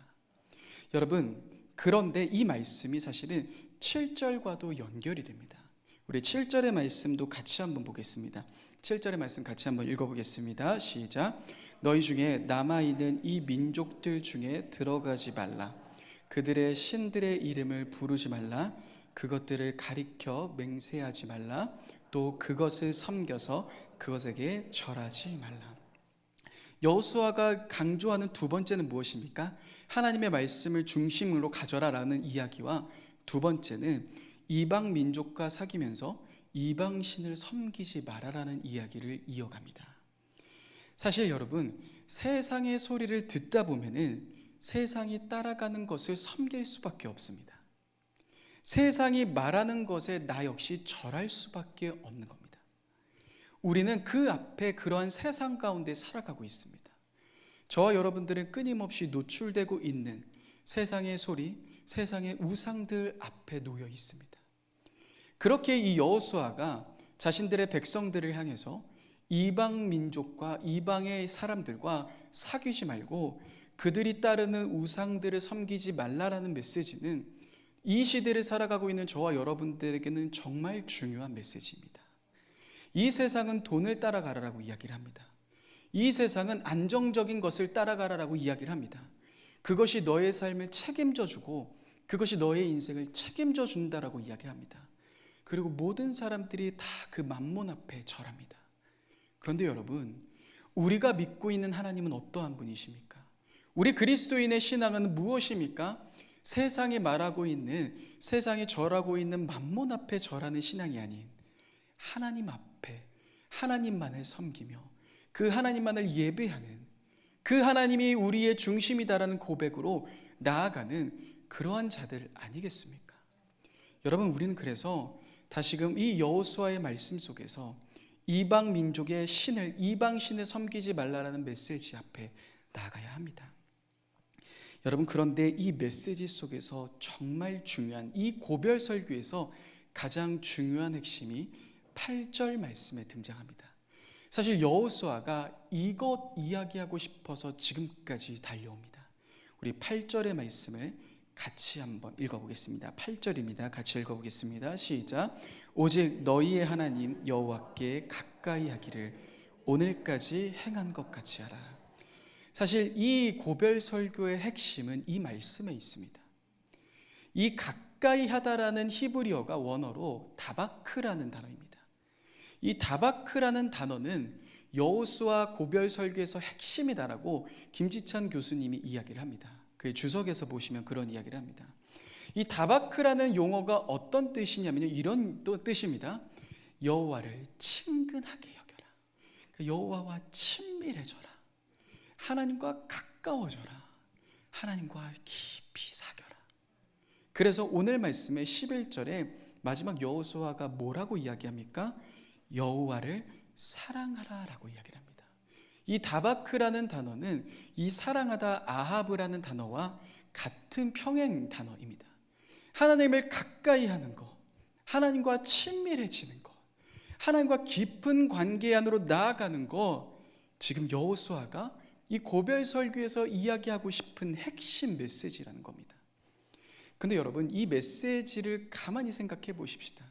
여러분, 그런데 이 말씀이 사실은 7절과도 연결이 됩니다. 우리 7절의 말씀도 같이 한번 보겠습니다. 7절의 말씀 같이 한번 읽어보겠습니다. 시작. 너희 중에 남아있는 이 민족들 중에 들어가지 말라. 그들의 신들의 이름을 부르지 말라. 그것들을 가리켜 맹세하지 말라. 또 그것을 섬겨서 그것에게 절하지 말라. 여호수아가 강조하는 두 번째는 무엇입니까? 하나님의 말씀을 중심으로 가져라라는 이야기와 두 번째는 이방 민족과 사귀면서 이방 신을 섬기지 말아라는 이야기를 이어갑니다. 사실 여러분, 세상의 소리를 듣다 보면은 세상이 따라가는 것을 섬길 수밖에 없습니다. 세상이 말하는 것에 나 역시 절할 수밖에 없는 겁니다. 우리는 그 앞에 그러한 세상 가운데 살아가고 있습니다. 저와 여러분들은 끊임없이 노출되고 있는 세상의 소리, 세상의 우상들 앞에 놓여 있습니다. 그렇게 이 여호수아가 자신들의 백성들을 향해서 이방 민족과 이방의 사람들과 사귀지 말고 그들이 따르는 우상들을 섬기지 말라라는 메시지는 이 시대를 살아가고 있는 저와 여러분들에게는 정말 중요한 메시지입니다. 이 세상은 돈을 따라가라라고 이야기를 합니다. 이 세상은 안정적인 것을 따라가라라고 이야기를 합니다. 그것이 너의 삶을 책임져 주고 그것이 너의 인생을 책임져 준다라고 이야기합니다. 그리고 모든 사람들이 다 그 만몬 앞에 절합니다. 그런데 여러분, 우리가 믿고 있는 하나님은 어떠한 분이십니까? 우리 그리스도인의 신앙은 무엇입니까? 세상이 말하고 있는, 세상이 절하고 있는 만몬 앞에 절하는 신앙이 아닌 하나님 앞에 하나님만을 섬기며 그 하나님만을 예배하는, 그 하나님이 우리의 중심이다라는 고백으로 나아가는 그러한 자들 아니겠습니까? 여러분, 우리는 그래서 다시금 이 여호수아의 말씀 속에서 이방 민족의 신을, 이방 신을 섬기지 말라라는 메시지 앞에 나아가야 합니다. 여러분, 그런데 이 메시지 속에서 정말 중요한, 이 고별 설교에서 가장 중요한 핵심이 8절 말씀에 등장합니다. 사실 여호수아가 이것 이야기하고 싶어서 지금까지 달려옵니다. 우리 8절의 말씀을 같이 한번 읽어보겠습니다. 8절입니다. 같이 읽어보겠습니다. 시작. 오직 너희의 하나님 여호와께 가까이 하기를 오늘까지 행한 것 같이 하라. 사실 이 고별 설교의 핵심은 이 말씀에 있습니다. 이 가까이 하다라는 히브리어가 원어로 다바크라는 단어입니다. 이 다바크라는 단어는 여호수아 고별 설교에서 핵심이다라고 김지찬 교수님이 이야기를 합니다. 그 주석에서 보시면 그런 이야기를 합니다. 이 다바크라는 용어가 어떤 뜻이냐면요, 이런 또 뜻입니다. 여호와를 친근하게 여겨라. 여호와와 친밀해져라. 하나님과 가까워져라. 하나님과 깊이 사겨라. 그래서 오늘 말씀의 11절에 마지막 여호수아가 뭐라고 이야기합니까? 여호와를 사랑하라 라고 이야기를 합니다. 이 다바크라는 단어는 이 사랑하다 아합이라는 단어와 같은 평행 단어입니다. 하나님을 가까이 하는 것, 하나님과 친밀해지는 것, 하나님과 깊은 관계 안으로 나아가는 것, 지금 여호수아가 이 고별 설교에서 이야기하고 싶은 핵심 메시지라는 겁니다. 근데 여러분, 이 메시지를 가만히 생각해 보십시다.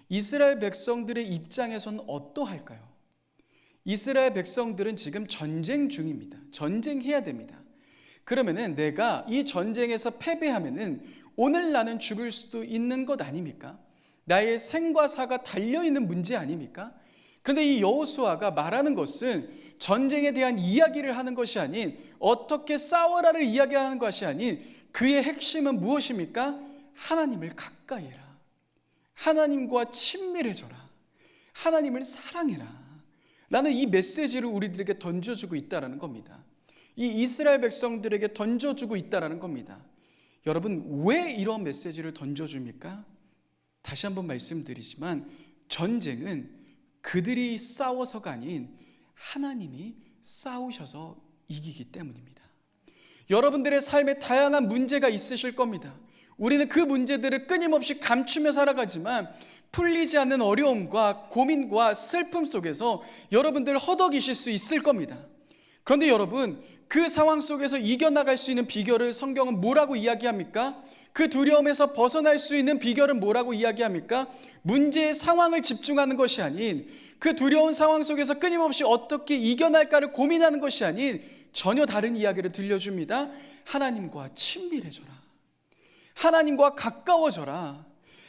이스라엘 백성들의 입장에서는 어떠할까요? 이스라엘 백성들은 지금 전쟁 중입니다. 전쟁해야 됩니다. 그러면은 내가 이 전쟁에서 패배하면은 오늘 나는 죽을 수도 있는 것 아닙니까? 나의 생과 사가 달려있는 문제 아닙니까? 그런데 이 여호수아가 말하는 것은 전쟁에 대한 이야기를 하는 것이 아닌, 어떻게 싸워라를 이야기하는 것이 아닌, 그의 핵심은 무엇입니까? 하나님을 가까이 해라. 하나님과 친밀해져라. 하나님을 사랑해라. 라는 이 메시지를 우리들에게 던져주고 있다는 겁니다. 이 이스라엘 백성들에게 던져주고 있다는 겁니다. 여러분, 왜 이런 메시지를 던져줍니까? 다시 한번 말씀드리지만 전쟁은 그들이 싸워서가 아닌 하나님이 싸우셔서 이기기 때문입니다. 여러분들의 삶에 다양한 문제가 있으실 겁니다. 우리는 그 문제들을 끊임없이 감추며 살아가지만 풀리지 않는 어려움과 고민과 슬픔 속에서 여러분들 허덕이실 수 있을 겁니다. 그런데 여러분, 그 상황 속에서 이겨나갈 수 있는 비결을 성경은 뭐라고 이야기합니까? 그 두려움에서 벗어날 수 있는 비결은 뭐라고 이야기합니까? 문제의 상황을 집중하는 것이 아닌, 그 두려운 상황 속에서 끊임없이 어떻게 이겨날까를 고민하는 것이 아닌 전혀 다른 이야기를 들려줍니다. 하나님과 친밀해져라. 하나님과 가까워져라.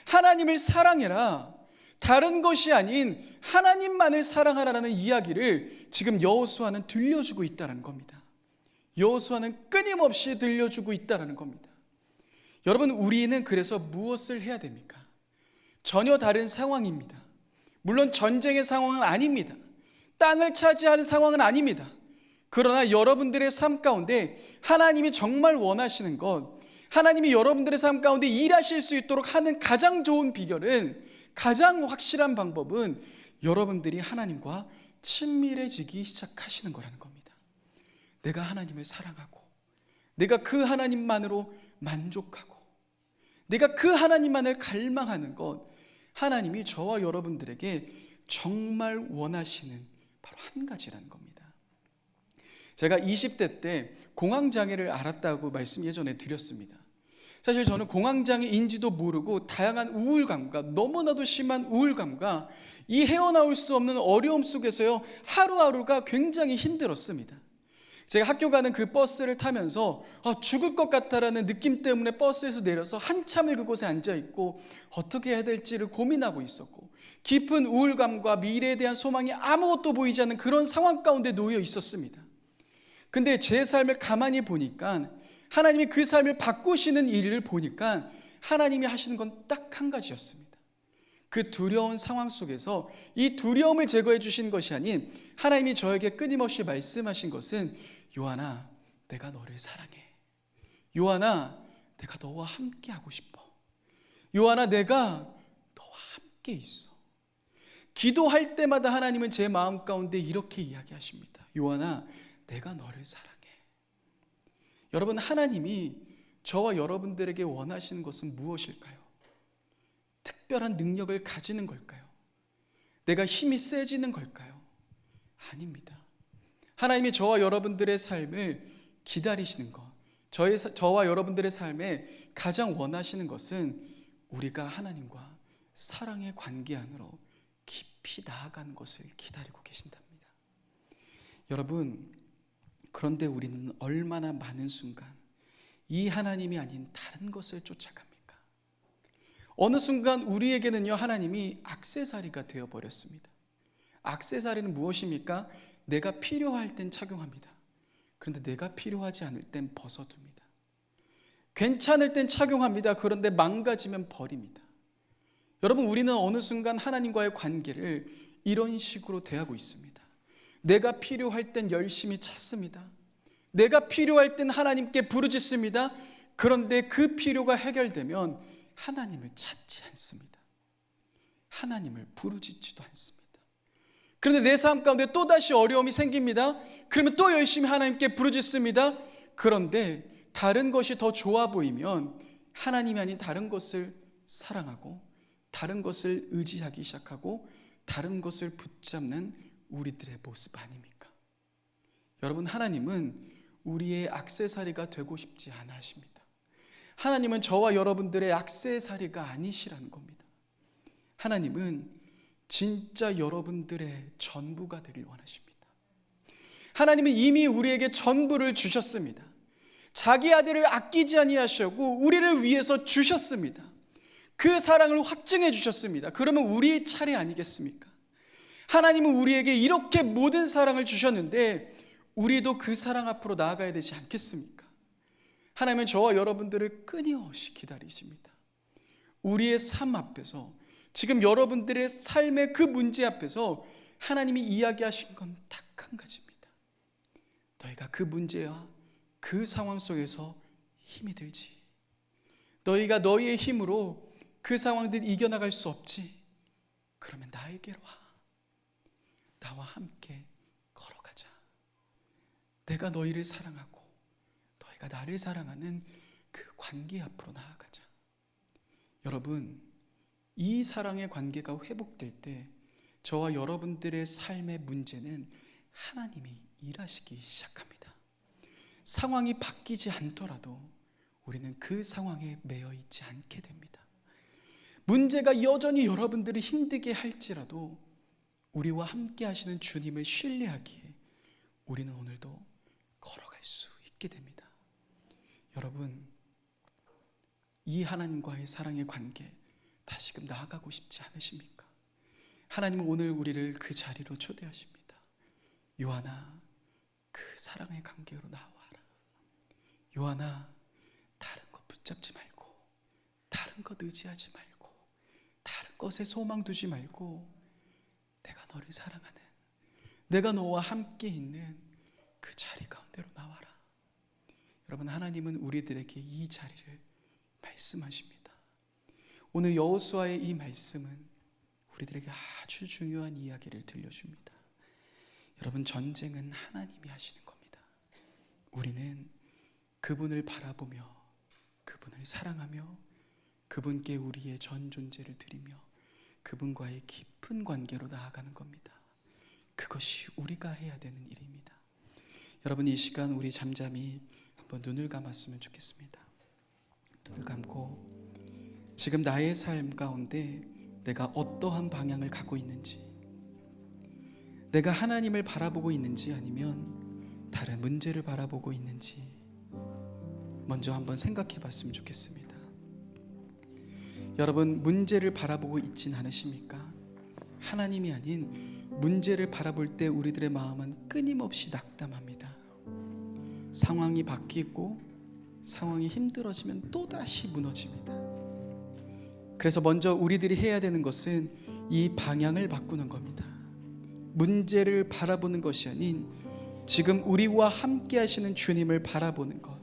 하나님을 사랑해라. 다른 것이 아닌 하나님만을 사랑하라는 이야기를 지금 여호수아는 들려주고 있다는 겁니다. 여호수아는 끊임없이 들려주고 있다는 겁니다. 여러분, 우리는 그래서 무엇을 해야 됩니까? 전혀 다른 상황입니다. 물론 전쟁의 상황은 아닙니다. 땅을 차지하는 상황은 아닙니다. 그러나 여러분들의 삶 가운데 하나님이 정말 원하시는 것, 하나님이 여러분들의 삶 가운데 일하실 수 있도록 하는 가장 좋은 비결은, 가장 확실한 방법은 여러분들이 하나님과 친밀해지기 시작하시는 거라는 겁니다. 내가 하나님을 사랑하고, 내가 그 하나님만으로 만족하고, 내가 그 하나님만을 갈망하는 것, 하나님이 저와 여러분들에게 정말 원하시는 바로 한 가지라는 겁니다. 제가 20대 때 공황장애를 앓았다고 말씀 예전에 드렸습니다. 사실 저는 공황장애인지도 모르고 다양한 우울감과, 너무나도 심한 우울감과 이 헤어나올 수 없는 어려움 속에서요, 하루하루가 굉장히 힘들었습니다. 제가 학교 가는 그 버스를 타면서 죽을 것 같다라는 느낌 때문에 버스에서 내려서 한참을 그곳에 앉아있고 어떻게 해야 될지를 고민하고 있었고, 깊은 우울감과 미래에 대한 소망이 아무것도 보이지 않는 그런 상황 가운데 놓여 있었습니다. 근데 제 삶을 가만히 보니까, 하나님이 그 삶을 바꾸시는 일을 보니까 하나님이 하시는 건 딱 한 가지였습니다. 그 두려운 상황 속에서 이 두려움을 제거해 주신 것이 아닌, 하나님이 저에게 끊임없이 말씀하신 것은, 요한아, 내가 너를 사랑해. 요한아, 내가 너와 함께 하고 싶어. 요한아, 내가 너와 함께 있어. 기도할 때마다 하나님은 제 마음 가운데 이렇게 이야기하십니다. 요한아, 내가 너를 사랑해. 여러분, 하나님이 저와 여러분들에게 원하시는 것은 무엇일까요? 특별한 능력을 가지는 걸까요? 내가 힘이 세지는 걸까요? 아닙니다. 하나님이 저와 여러분들의 삶을 기다리시는 것, 저와 여러분들의 삶에 가장 원하시는 것은 우리가 하나님과 사랑의 관계 안으로 깊이 나아가는 것을 기다리고 계신답니다. 여러분, 그런데 우리는 얼마나 많은 순간 이 하나님이 아닌 다른 것을 쫓아갑니까? 어느 순간 우리에게는요, 하나님이 액세서리가 되어버렸습니다. 액세서리는 무엇입니까? 내가 필요할 땐 착용합니다. 그런데 내가 필요하지 않을 땐 벗어둡니다. 괜찮을 땐 착용합니다. 그런데 망가지면 버립니다. 여러분, 우리는 어느 순간 하나님과의 관계를 이런 식으로 대하고 있습니다. 내가 필요할 땐 열심히 찾습니다. 내가 필요할 땐 하나님께 부르짖습니다. 그런데 그 필요가 해결되면 하나님을 찾지 않습니다. 하나님을 부르짖지도 않습니다. 그런데 내 삶 가운데 또다시 어려움이 생깁니다. 그러면 또 열심히 하나님께 부르짖습니다. 그런데 다른 것이 더 좋아 보이면 하나님이 아닌 다른 것을 사랑하고, 다른 것을 의지하기 시작하고, 다른 것을 붙잡는 우리들의 모습 아닙니까? 여러분, 하나님은 우리의 액세서리가 되고 싶지 않아 하십니다. 하나님은 저와 여러분들의 액세서리가 아니시라는 겁니다. 하나님은 진짜 여러분들의 전부가 되길 원하십니다. 하나님은 이미 우리에게 전부를 주셨습니다. 자기 아들을 아끼지 아니하시고 우리를 위해서 주셨습니다. 그 사랑을 확증해 주셨습니다. 그러면 우리의 차례 아니겠습니까? 하나님은 우리에게 이렇게 모든 사랑을 주셨는데 우리도 그 사랑 앞으로 나아가야 되지 않겠습니까? 하나님은 저와 여러분들을 끊임없이 기다리십니다. 우리의 삶 앞에서, 지금 여러분들의 삶의 그 문제 앞에서 하나님이 이야기하신 건 딱 한 가지입니다. 너희가 그 문제와 그 상황 속에서 힘이 들지, 너희가 너희의 힘으로 그 상황들을 이겨나갈 수 없지, 그러면 나에게로 와. 나와 함께 걸어가자. 내가 너희를 사랑하고 너희가 나를 사랑하는 그 관계 앞으로 나아가자. 여러분, 이 사랑의 관계가 회복될 때 저와 여러분들의 삶의 문제는 하나님이 일하시기 시작합니다. 상황이 바뀌지 않더라도 우리는 그 상황에 매여 있지 않게 됩니다. 문제가 여전히 여러분들을 힘들게 할지라도 우리와 함께 하시는 주님을 신뢰하기에 우리는 오늘도 걸어갈 수 있게 됩니다. 여러분, 이 하나님과의 사랑의 관계 다시금 나아가고 싶지 않으십니까? 하나님은 오늘 우리를 그 자리로 초대하십니다. 요한아, 그 사랑의 관계로 나와라. 요한아, 다른 것 붙잡지 말고, 다른 것 의지하지 말고, 다른 것에 소망 두지 말고, 내가 너를 사랑하는, 내가 너와 함께 있는 그 자리 가운데로 나와라. 여러분, 하나님은 우리들에게 이 자리를 말씀하십니다. 오늘 여호수아의 이 말씀은 우리들에게 아주 중요한 이야기를 들려줍니다. 여러분, 전쟁은 하나님이 하시는 겁니다. 우리는 그분을 바라보며, 그분을 사랑하며, 그분께 우리의 전 존재를 드리며 그분과의 깊은 관계로 나아가는 겁니다. 그것이 우리가 해야 되는 일입니다. 여러분, 이 시간 우리 잠잠히 한번 눈을 감았으면 좋겠습니다. 눈을 감고 지금 나의 삶 가운데 내가 어떠한 방향을 가고 있는지, 내가 하나님을 바라보고 있는지 아니면 다른 문제를 바라보고 있는지 먼저 한번 생각해 봤으면 좋겠습니다. 여러분, 문제를 바라보고 있진 않으십니까? 하나님이 아닌 문제를 바라볼 때 우리들의 마음은 끊임없이 낙담합니다. 상황이 바뀌고 상황이 힘들어지면 또다시 무너집니다. 그래서 먼저 우리들이 해야 되는 것은 이 방향을 바꾸는 겁니다. 문제를 바라보는 것이 아닌 지금 우리와 함께 하시는 주님을 바라보는 것,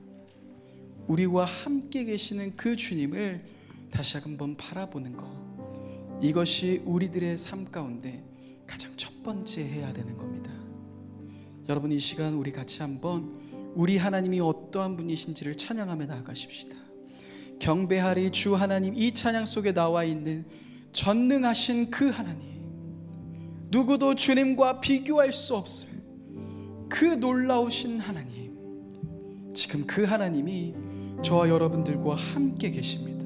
우리와 함께 계시는 그 주님을 다시 한번 바라보는 것, 이것이 우리들의 삶 가운데 가장 첫 번째 해야 되는 겁니다. 여러분, 이 시간 우리 같이 한번 우리 하나님이 어떠한 분이신지를 찬양하며 나아가십시다. 경배하리 주 하나님, 이 찬양 속에 나와 있는 전능하신 그 하나님, 누구도 주님과 비교할 수 없을 그 놀라우신 하나님, 지금 그 하나님이 저와 여러분들과 함께 계십니다.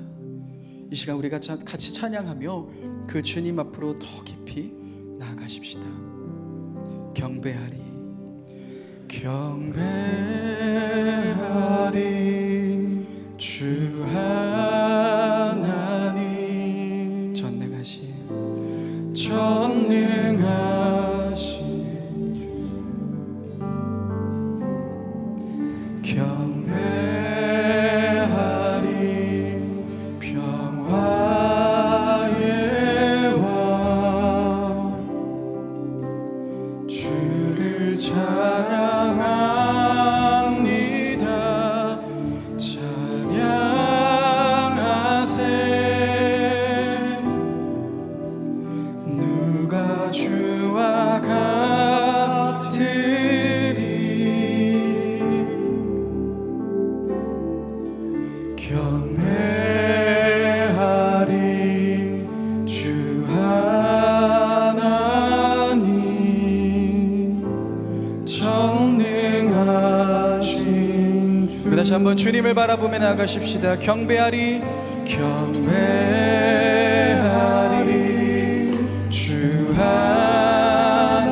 이 시간 우리가 같이 찬양하며 그 주님 앞으로 더 깊이 나아가십시다. 경배하리, 경배하리 주 하나님, 전능하신 경배하리 평화의 왕 주를 찬양합니다. 찬양하세. 누가 주와 같으리. 경배하리 주 하나님, 전능하신 주. 다시 한번 주님을 바라보며 나아가십시다. 경배하리, 경배하리 주 하나님,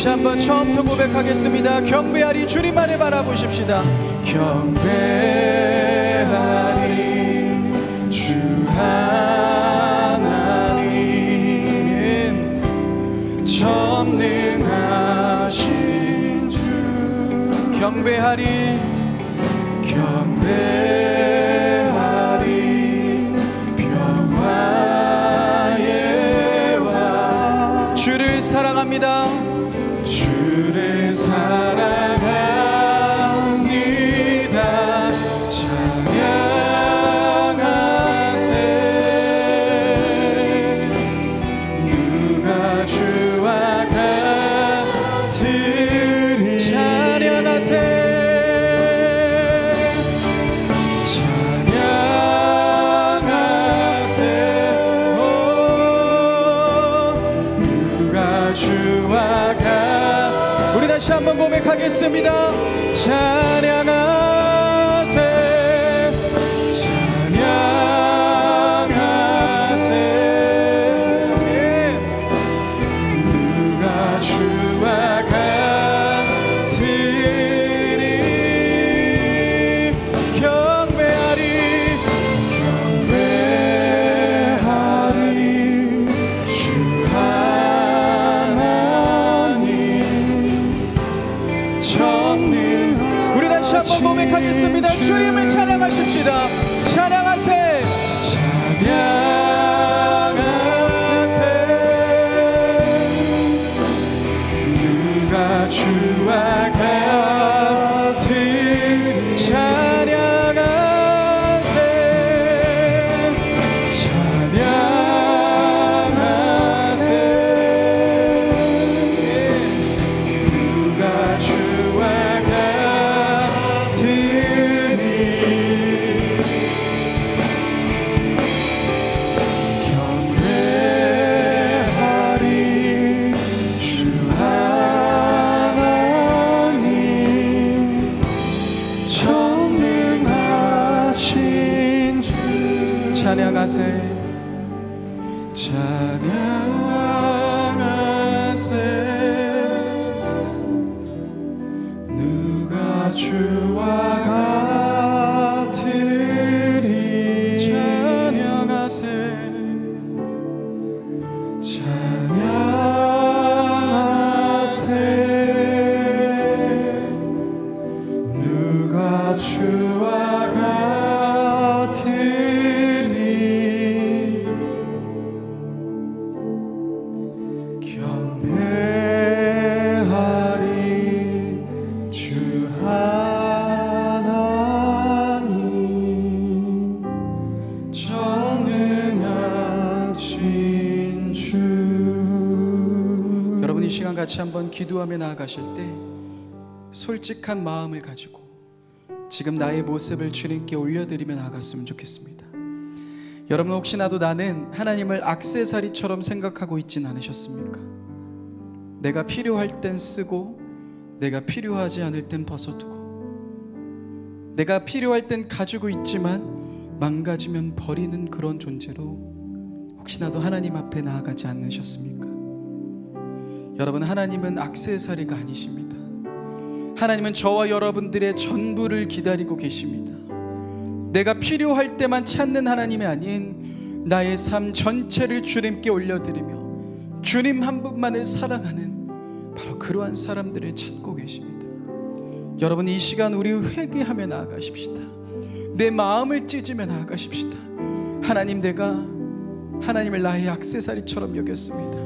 다시 한번 처음부터 고백하겠습니다. 경배하리 주님만을 바라보십시다. 경배하리 주 하나님 전능하신 주. 경배하리 경배하리 평화의 왕. 주를 사랑합니다. 주를 사랑합니다. 찬양하세. 누가 주와 같으리. 찬양하세. 우리 다시 한번 고백하겠습니다. 찬양하세. 찬양하세. 누가 주와 같으리. 경배하리 경배하리 주 우리 다시 한번 고백하겠습니다. 주님을 찬양하십시다. 찬양하세. 찬양하세. 누가 주와 같으리. 찬양하세. 찬양하세. 누가 주와 경배하리 주 하나님 전능하신 주. 찬양하세. 찬양하세. 누가 주와 같으리. 찬양하세. 찬양하세. 누가 주와 같으리. 경배하리 주 하나님 전능하신 주. 여러분 이 시간 같이 한번 기도하며 나아가실 때 솔직한 마음을 가지고 지금 나의 모습을 주님께 올려드리며 나아갔으면 좋겠습니다. 여러분 혹시나도 나는 하나님을 액세서리처럼 생각하고 있진 않으셨습니까? 내가 필요할 땐 쓰고 내가 필요하지 않을 땐 벗어두고 내가 필요할 땐 가지고 있지만 망가지면 버리는 그런 존재로 혹시나도 하나님 앞에 나아가지 않으셨습니까? 여러분 하나님은 액세서리가 아니십니다. 하나님은 저와 여러분들의 전부를 기다리고 계십니다. 내가 필요할 때만 찾는 하나님이 아닌 나의 삶 전체를 주님께 올려드리며 주님 한 분만을 사랑하는 바로 그러한 사람들을 찾고 계십니다. 여러분 이 시간 우리 회개하며 나아가십시다. 내 마음을 찢으며 나아가십시다. 하나님 내가 하나님을 나의 액세서리처럼 여겼습니다.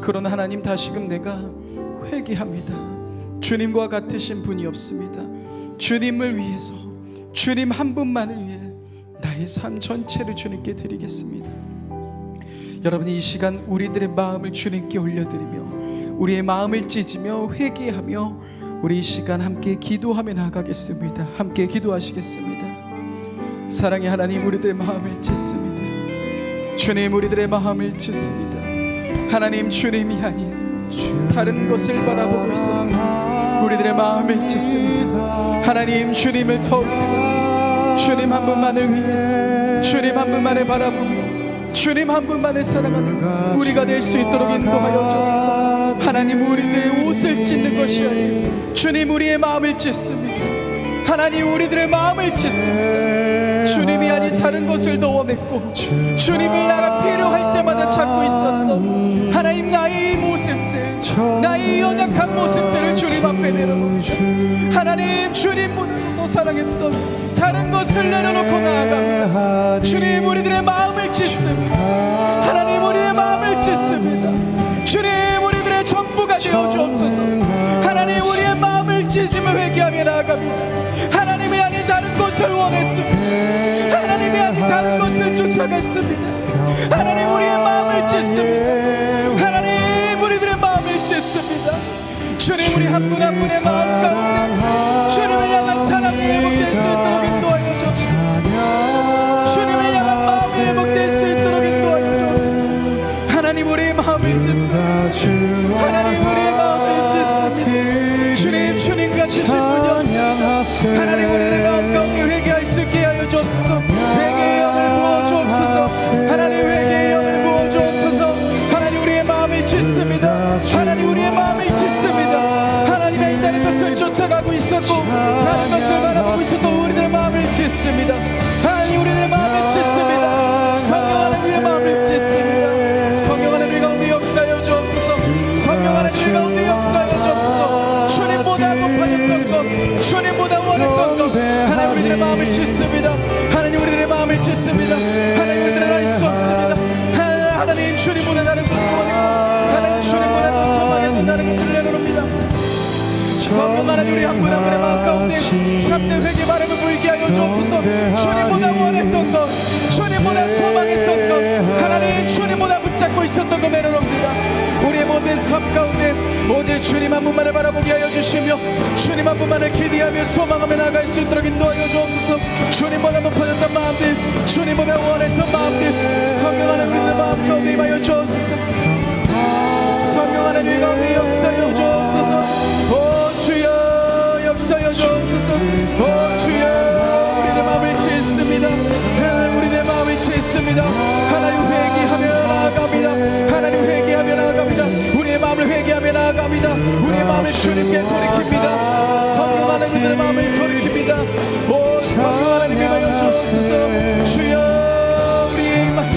그러나 하나님 다시금 내가 회개합니다. 주님과 같으신 분이 없습니다. 주님을 위해서 주님 한 분만을 위해 나의 삶 전체를 주님께 드리겠습니다. 여러분 이 시간 우리들의 마음을 주님께 올려드리며 우리의 마음을 찢으며 회개하며 우리 이 시간 함께 기도하며 나아가겠습니다. 함께 기도하시겠습니다. 사랑의 하나님 우리들의 마음을 찢습니다. 주님 우리들의 마음을 찢습니다. 하나님 주님이 아닌 다른 것을 바라보고 있습니다. 우리들의 마음을 찢습니다. 하나님 주님을 더욱더 주님 한 분만을 위해서 주님 한 분만을 바라보며 주님 한 분만을 사랑하는 우리가 될 수 있도록 인도하여 주옵소서. 하나님, 우리들의 옷을 찢는 것이 아니에요. 주님, 우리의 마음을 찢습니다. 하나님, 우리들의 마음을 찢습니다. 주님이 아닌 다른 것을 더 원했고, 주님을 나가 필요할 때마다 찾고 있었던 하나님, 나의 모습들, 나의 연약한 모습들을 주님 앞에 내려놓고, 하나님, 주님보다도 더 사랑했던 다른 것을 내려놓고 나아갑니다. 주님, 우리들의 마음을 찢습니다. 하나님, 우리의 마음을 찢습니다. 주님, 우리들의 전부가 되어 주옵소서. 하나님, 우리의 마음을 찢음을 회개하며 나아갑니다. 하나님이 아닌 다른 것을 원했습니다. 하나님이 아닌 다른 것을 쫓아갔습니다. 하나님, 우리의 마음을 찢습니다. 하나님, 우리들의 마음을 찢습니다. 주님, 우리 한 분 한 분의 마음 가운데 주님을 향한 사랑이 회복될 수 있도록 인도하여 주옵소서. 주님을 향한 마음이 회복될 수 있도록 인도하여 주옵소서. 하나님, 우리의 마음을 찢습니다. 하나님, 우리의 마음을 찢습니다. 주님, 주님같이 신 분이 없습니다. 하나님, 우리들의 마음 가운데 회개할 수 있게 하여 주옵소서. 회개의 영을 부어 주옵소서. 하나님, 회개의 영을 부어 주옵소서. 하나님, 우리의 마음을 찢습니다. 하나님, 우리의 마음을 찢습니다. 하나님의 인다는 것을 쫓아가고 있었고, 다른 것을 바라보고 있었고, 우리들의 마음을 찢습니다. 하나님, 우리들의 마음을 찢습니다. 성령 하나님의 마음을 찢습니다. 성령 하나님 가운데 역사하여 주옵소서. 성령 하나님 가운데 역사하여 주옵소서. 주님보다 높아졌던 것, 주님보다 원했던 것, 하나님, 우리들의 마음을 찢습니다. 하나님, 우리들의 마음을 찢습니다. 하나님, 우리들은 알 수 없습니다. 하나님, 주님보다 다른 것을 원했고, 하나님, 주님보다 더 소망했던 다른 것들을 내려놓습니다. 성령 하나님, 우리 한 분 한 분의 마음 가운데 참된 회개 바람을 불게 하여 주옵소서. 주님보다 원했던 것, 주님보다 소망했던 것, 하나님, 주님보다 붙잡고 있었던 것 내려놓습니다. 우리의 모든 삶 가운데 오직 주님 한 분만을 바라보게 하여 주시며, 주님 한 분만을 기대하며 소망하며 나아갈 수 있도록 인도하여 주옵소서. 주님보다 높아졌던 마음들, 주님보다 원했던 마음들, 성령 하나님, 우리의 마음 가운데 임하여 주옵소서. 성령 하나님 가운데 역사하여 주옵소서. 오 주여, 역사하여 주옵소서. 오 주여, 우리의 마음을 찢습니다. 하나님, 우리의 마음을 찢습니다. 하나님, 회개하며 나아갑니다. 하나님, 회개하며 나아갑니다. 우리의 마음을 회개하며 나아갑니다. 우리의 마음을 주님께 돌이킵니다. 성령 하나님, 우리의 마음을 돌이킵니다. 오 성령 하나님, 임하여 주옵소서. 주여, 우리의 임하여,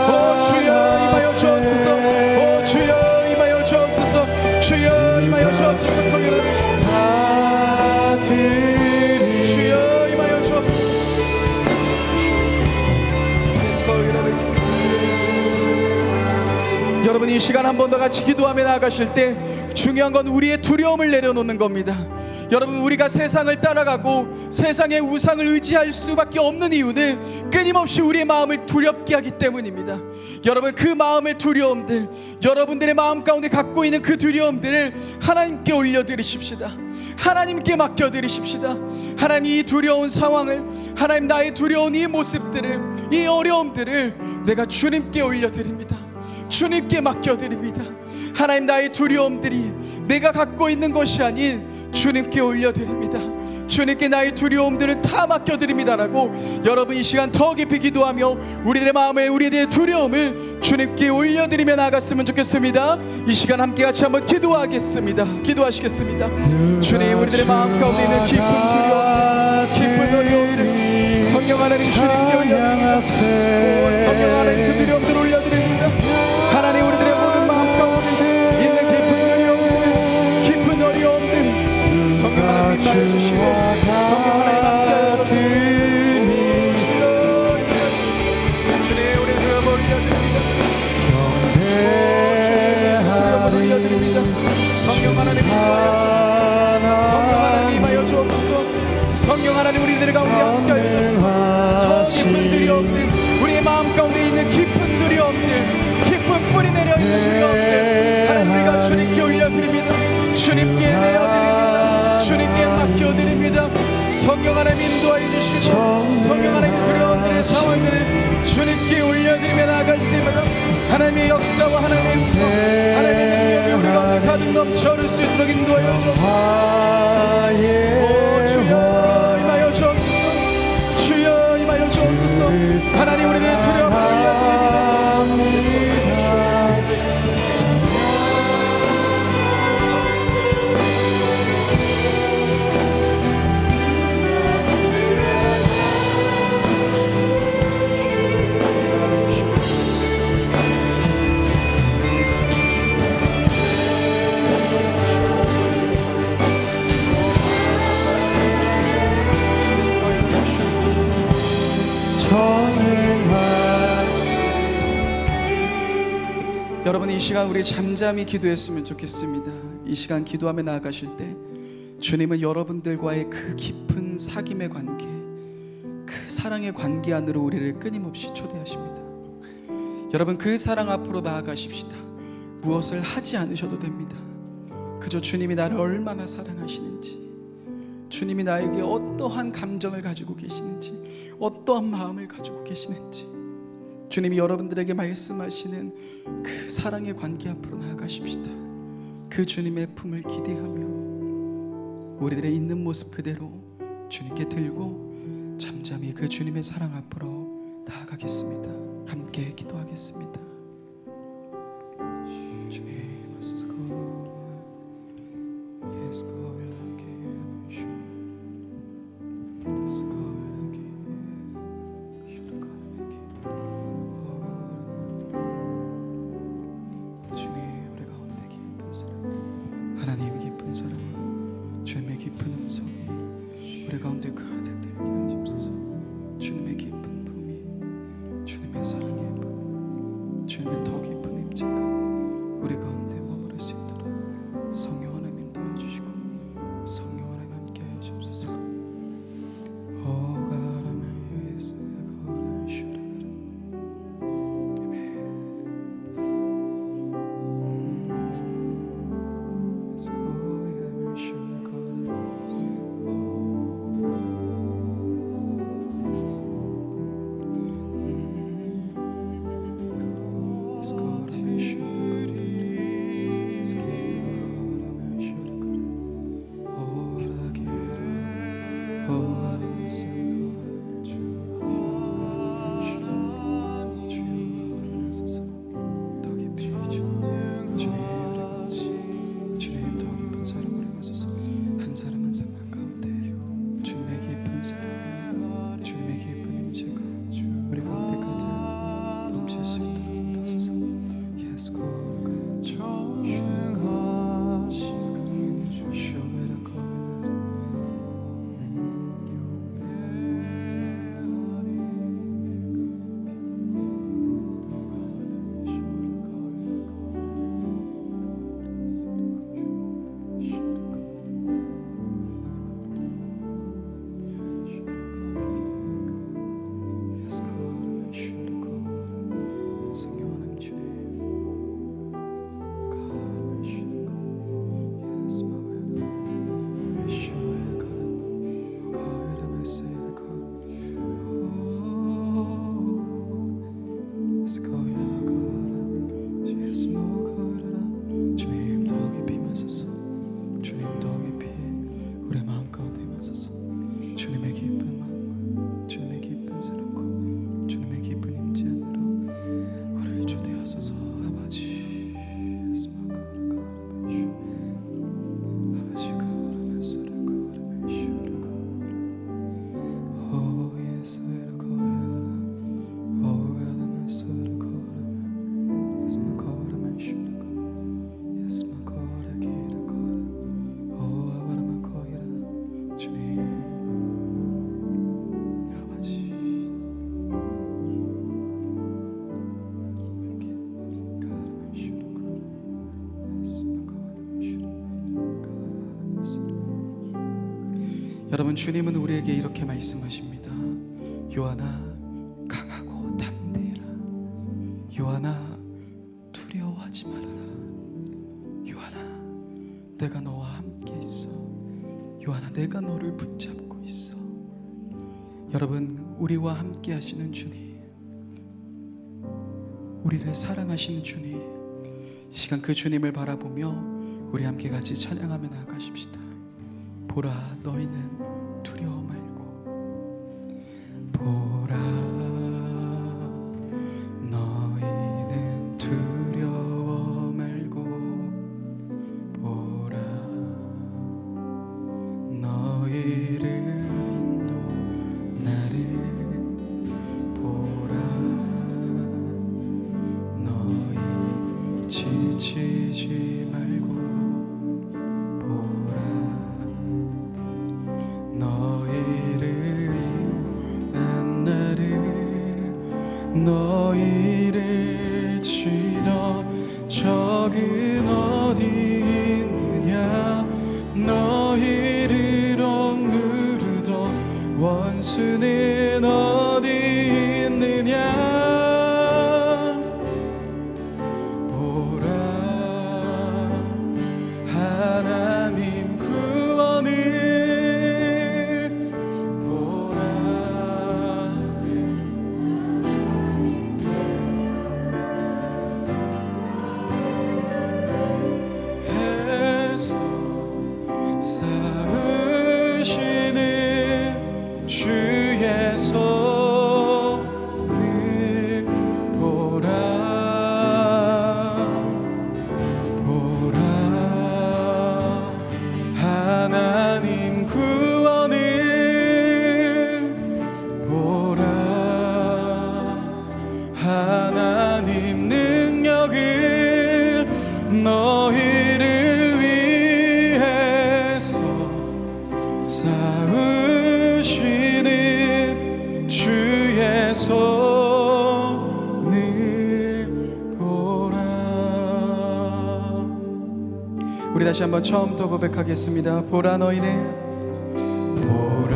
오 주여, 임하여 주옵소서. 오 주여, 임하여 주옵소서. 주여, 임하여 주옵소서. 주여, 임하여 주옵소서. 여러분, 이 시간 한 번 더 같이 기도하며 나아가실 때 중요한 건 우리의 두려움을 내려놓는 겁니다. 여러분, 우리가 세상을 따라가고 세상의 우상을 의지할 수밖에 없는 이유는 끊임없이 우리의 마음을 두렵게 하기 때문입니다. 여러분, 그 마음의 두려움들, 여러분들의 마음 가운데 갖고 있는 그 두려움들을 하나님께 올려드리십시다. 하나님께 맡겨드리십시다. 하나님, 이 두려운 상황을, 하나님, 나의 두려운 이 모습들을, 이 어려움들을 내가 주님께 올려드립니다. 주님께 맡겨드립니다. 하나님, 나의 두려움들이 내가 갖고 있는 것이 아닌 주님께 올려드립니다. 주님께 나의 두려움들을 다 맡겨드립니다라고 여러분 이 시간 더 깊이 기도하며 우리들의 마음을, 우리들의 두려움을 주님께 올려드리며 나갔으면 좋겠습니다. 이 시간 함께 같이 한번 기도하겠습니다. 기도하시겠습니다. 주님, 우리들의 마음 가운데 있는 깊은 두려움, 깊은 어려움들 성령 하나님 주님께 올려드립니다. 성령 하나님, 그 두려움들 올려드립니다. 하나님, 우리들의 모든 마음 가운데 있는 깊은 두려움들, 깊은 어려움들 성령 하나님 임하여주시고 성령 하나님 함께하여 주옵소서. 주여, 주님, 우리의 두려움을 올려드립니다. 주님의 두려움을 올려드립니다. 성령 하나님 임하여 주옵소서. 성령 하나님 임하여 주옵소서. 성령 하나님, 우리들 가운데 함께하여 주옵소서. 저 깊은 두려움들, 우리의 마음 가운데 있는 깊은 두려움들, 깊은 뿌리 내려 있는 두려움들 하나님, 우리가 주님께 올려드립니다. 주님께 내어드립니다. 주님께 맡겨드립니다. 성령 하나님 인도하여 주시고 성령 하나님의 두려움들의 상황들을 주님께 올려드리며 나아갈 때마다 하나님의 역사와 하나님의 은총, 하나님의 능력이 우리 가운데 가득 넘쳐 흐를 수 있도록 인도하여 주옵소서. 오 주여, 임하여 주옵소서. 주여, 임하여 주옵소서. 하나님, 우리들의 두려움을 올려드립니다. 여러분, 이 시간 우리 잠잠히 기도했으면 좋겠습니다. 이 시간 기도하며 나아가실 때 주님은 여러분들과의 그 깊은 사귐의 관계, 그 사랑의 관계 안으로 우리를 끊임없이 초대하십니다. 여러분, 그 사랑 앞으로 나아가십시다. 무엇을 하지 않으셔도 됩니다. 그저 주님이 나를 얼마나 사랑하시는지, 주님이 나에게 어떠한 감정을 가지고 계시는지, 어떠한 마음을 가지고 계시는지, 주님이 여러분들에게 말씀하시는 그 사랑의 관계 앞으로 나아가십시다. 그 주님의 품을 기대하며 우리들의 있는 모습 그대로 주님께 들고 잠잠히 그 주님의 사랑 앞으로 나아가겠습니다. 함께 기도하겠습니다. 주님, Let's go. Yes, go again. Let's go. 하나님 깊은 사랑으로 주님의 깊은 음성이 우리 가운데 가득 들게 하시옵소서. 주님의 깊은 품이, 주님의 사랑의 품, 주님의 더 깊은 임재가 우리 가운데 머무를 수 있도록 성령 하나님 인도해 주시고 성령 하나님 함께 해 주옵소서. 여러분, 주님은 우리에게 이렇게 말씀하십니다. 요한아, 강하고 담대해라. 요한아, 두려워하지 말아라. 요한아, 내가 너와 함께 있어. 요한아, 내가 너를 붙잡고 있어. 여러분, 우리와 함께 하시는 주님, 우리를 사랑하시는 주님, 이 시간 그 주님을 바라보며 우리 함께 같이 찬양하며 나아가십시다. 보라, 너희는 두려워 말고. 보라, 너희는 두려워 말고. 보라, 너희를 인도 나를. 보라, 너희 지치지 말고. 보라, 너희 너희를 치던 적은 어디 있느냐 너희를 억누르던 원수는 어디 있느냐 보라 하나님 구원을 보라 해서 쌓으시는 주의 손을 보라 보라 하나님 구원을 보라 하나님 능력을 너희를 위해서 쌓으시는 주의 손을 보라. 우리 다시 한번 처음부터 고백하겠습니다. 보라 보라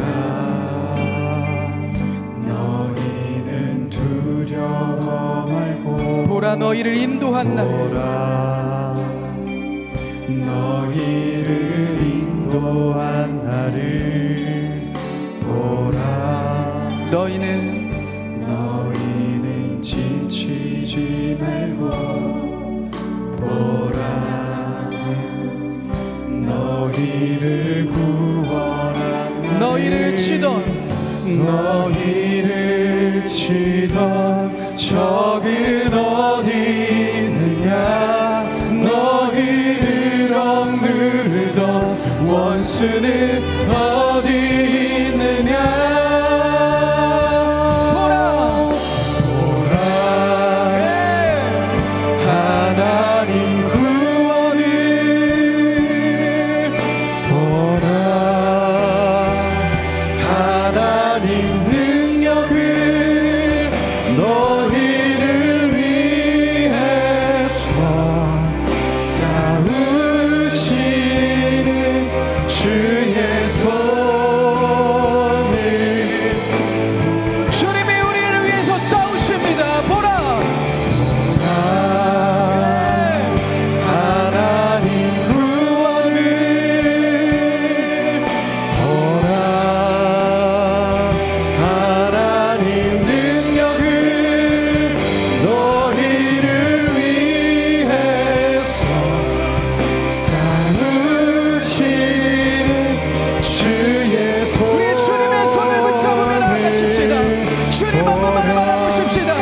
너희는 두려워 말고 보라 너희를 인도한 날 보라 너희를 인도한 나를 보라 너희는 지치지 말고 보라 너희를 구원한 너희를 치던 적은 어디 있느냐 너희를 억누르던 원수는 어디 있느냐 보라 하나님 구원을 보라 하나님 능력을 너희를 위해서 쌓으시는 주의 손을 주님이 우리를 위해서 싸우십니다. 보라 하나님 구원을 보라 하나님 능력을 너희를 위해서 쌓으시는 주의 손 우리 주님의 손을 붙잡으며 나아가십시다. 주님 한 번만 바라보십시다.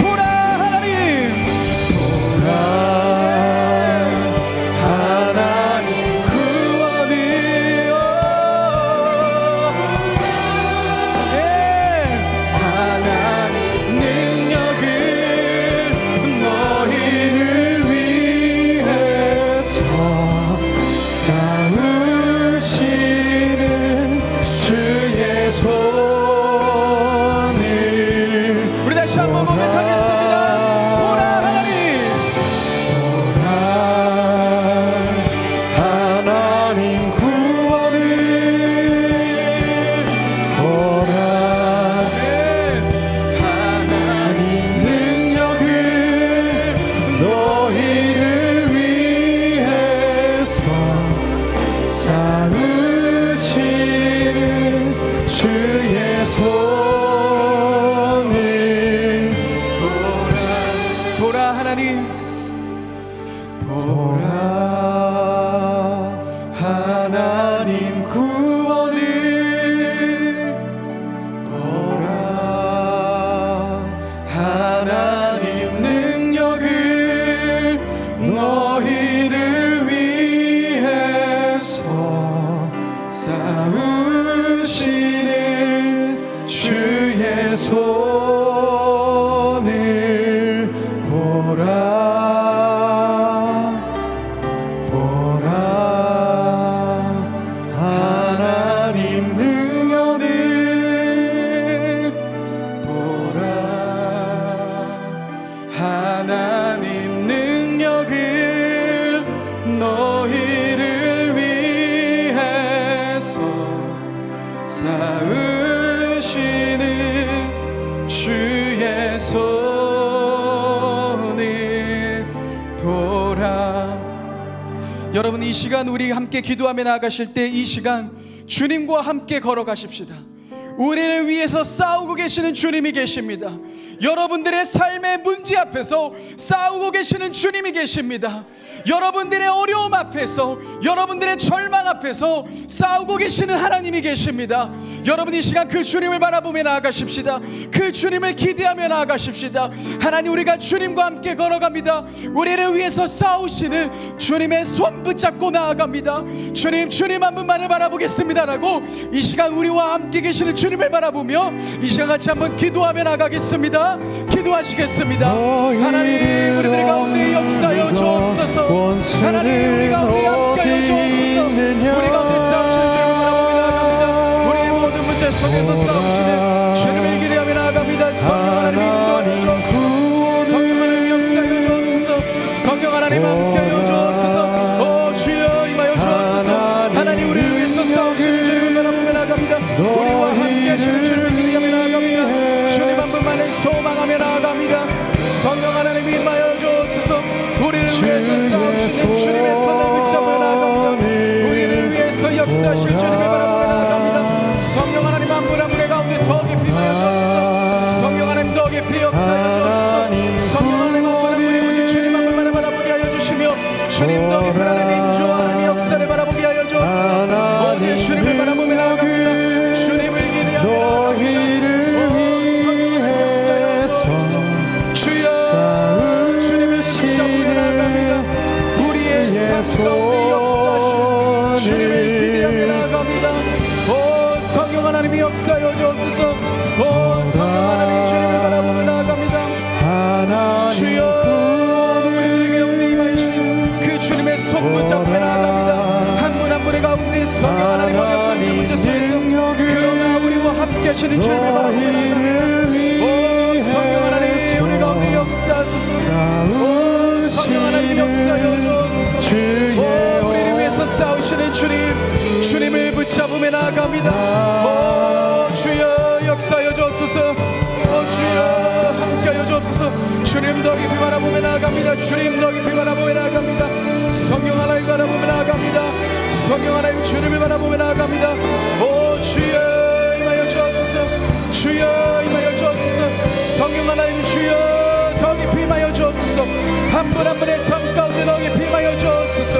보라 하나님 보라 하나님 구원을 하나님 능력을 너희를 위해서 쌓으시는 주의 손을 우리 다시 한번 고백하겠습니다. 보라 하나님 보라 하나님 구원을 보라 하나님 능력을 너희를 위해서 쌓으시는 주의 손을 보라 하나님 보라 하나님 구원을 보라 하나님 능력을 너희를 위해서 쌓으시는 주의 손을 보라 보라 하나님 능력을 보라 여러분, 이 시간 우리 함께 기도하며 나아가실 때 이 시간 주님과 함께 걸어가십시다. 우리를 위해서 싸우고 계시는 주님이 계십니다. 여러분들의 삶의 문제 앞에서 싸우고 계시는 주님이 계십니다. 여러분들의 어려움 앞에서, 여러분들의 절망 앞에서 싸우고 계시는 하나님이 계십니다. 여러분, 이 시간 그 주님을 바라보며 나아가십시다. 그 주님을 기대하며 나아가십시다. 하나님, 우리가 주님과 함께 걸어갑니다. 우리를 위해서 싸우시는 주님의 손 붙잡고 나아갑니다. 주님 한 분만을 바라보겠습니다라고 이 시간 우리와 함께 계시는 주님을 바라보며 이 시간 같이 한번 기도하며 나가겠습니다. 기도하시겠습니다. 하나님, 우리들 가운데 역사여 주옵소서. 하나님, 우리 가운데 함께하여 주옵소서. 우리 가운데 싸우시는 주님을 바라보며 나아갑니다. 우리의 모든 문제 속에서 싸우시는 주님을 기대하며 나아갑니다. 성령 하나님 인도하여 주옵소서. 성령 하나님 역사여 주옵소서. 성령 하나님 함께하여 주옵소서. 주여 임하여 주옵소서. 하나님, 우리를 위해서 싸우시는 주님을 바라보며 나아갑니다. 우리와 함께하시는 주님을 기대하며 나아갑니다. 주님 한 분만을 소망하며 나아갑니다. 성령 하나님 임하여 주옵소서. 우리를 위해서 싸우시는 주님의 손을 붙잡아 나아갑니다. 우리를 위해서 역사하실 주님을 바라보며 나아갑니다. 성령 하나님 한 분 한 분의 가운데 더 깊이 임하여 주옵소서. 성령 하나님 더 깊이 역사하여 주옵소서. 성령 하나님 한 분 한 분의 오직 주님 한 분만을 바라보게 하여 주시며 주님 더 깊은 하나님 인조와 하나님의 역사를 바라보게 하여 주옵소서. 오직 주님을 바라보며 나아갑니다. 주님을 기대하며 나아갑니다. 가운데 역사하시는 주님을 기대하며 나아갑니다. 오 성령 하나님이 역사하여 주옵소서. 오 성령 하나님 주님을 바라보며 나아갑니다. 주여, 우리들에게 가운데 임하시는 그 주님의 손 붙잡고 나아갑니다. 한 분 한 분의 가운데 성령 하나님 어렵고 있는 문제 속에서 그러나 우리와 함께 하시는 주님을 바라보며 나아갑니다. 오 성령 하나님 우리 가운데 역사하소서. 오 성령 하나님 역사하여 주옵소서. 우리를 위해서 싸우시는 주님을 붙잡으며 나아갑니다. 오 주여 역사하여 주옵소서. 오 주여 함께하여 주옵소서. 주님 더 깊이 바라보며 나아갑니다. 주님 더 깊이 바라보며 나아갑니다. 성령 하나님 바라보며 나아갑니다. 성령 하나님 주님을 바라보며 나아갑니다. 오 주여 임하여 주옵소서. 주여 임하여 주옵소서. 성령 하나님 주여 더 깊이 임하여 주옵소서. 한 분 한 분의 삶 가운데 더 깊이 임하여 주옵소서.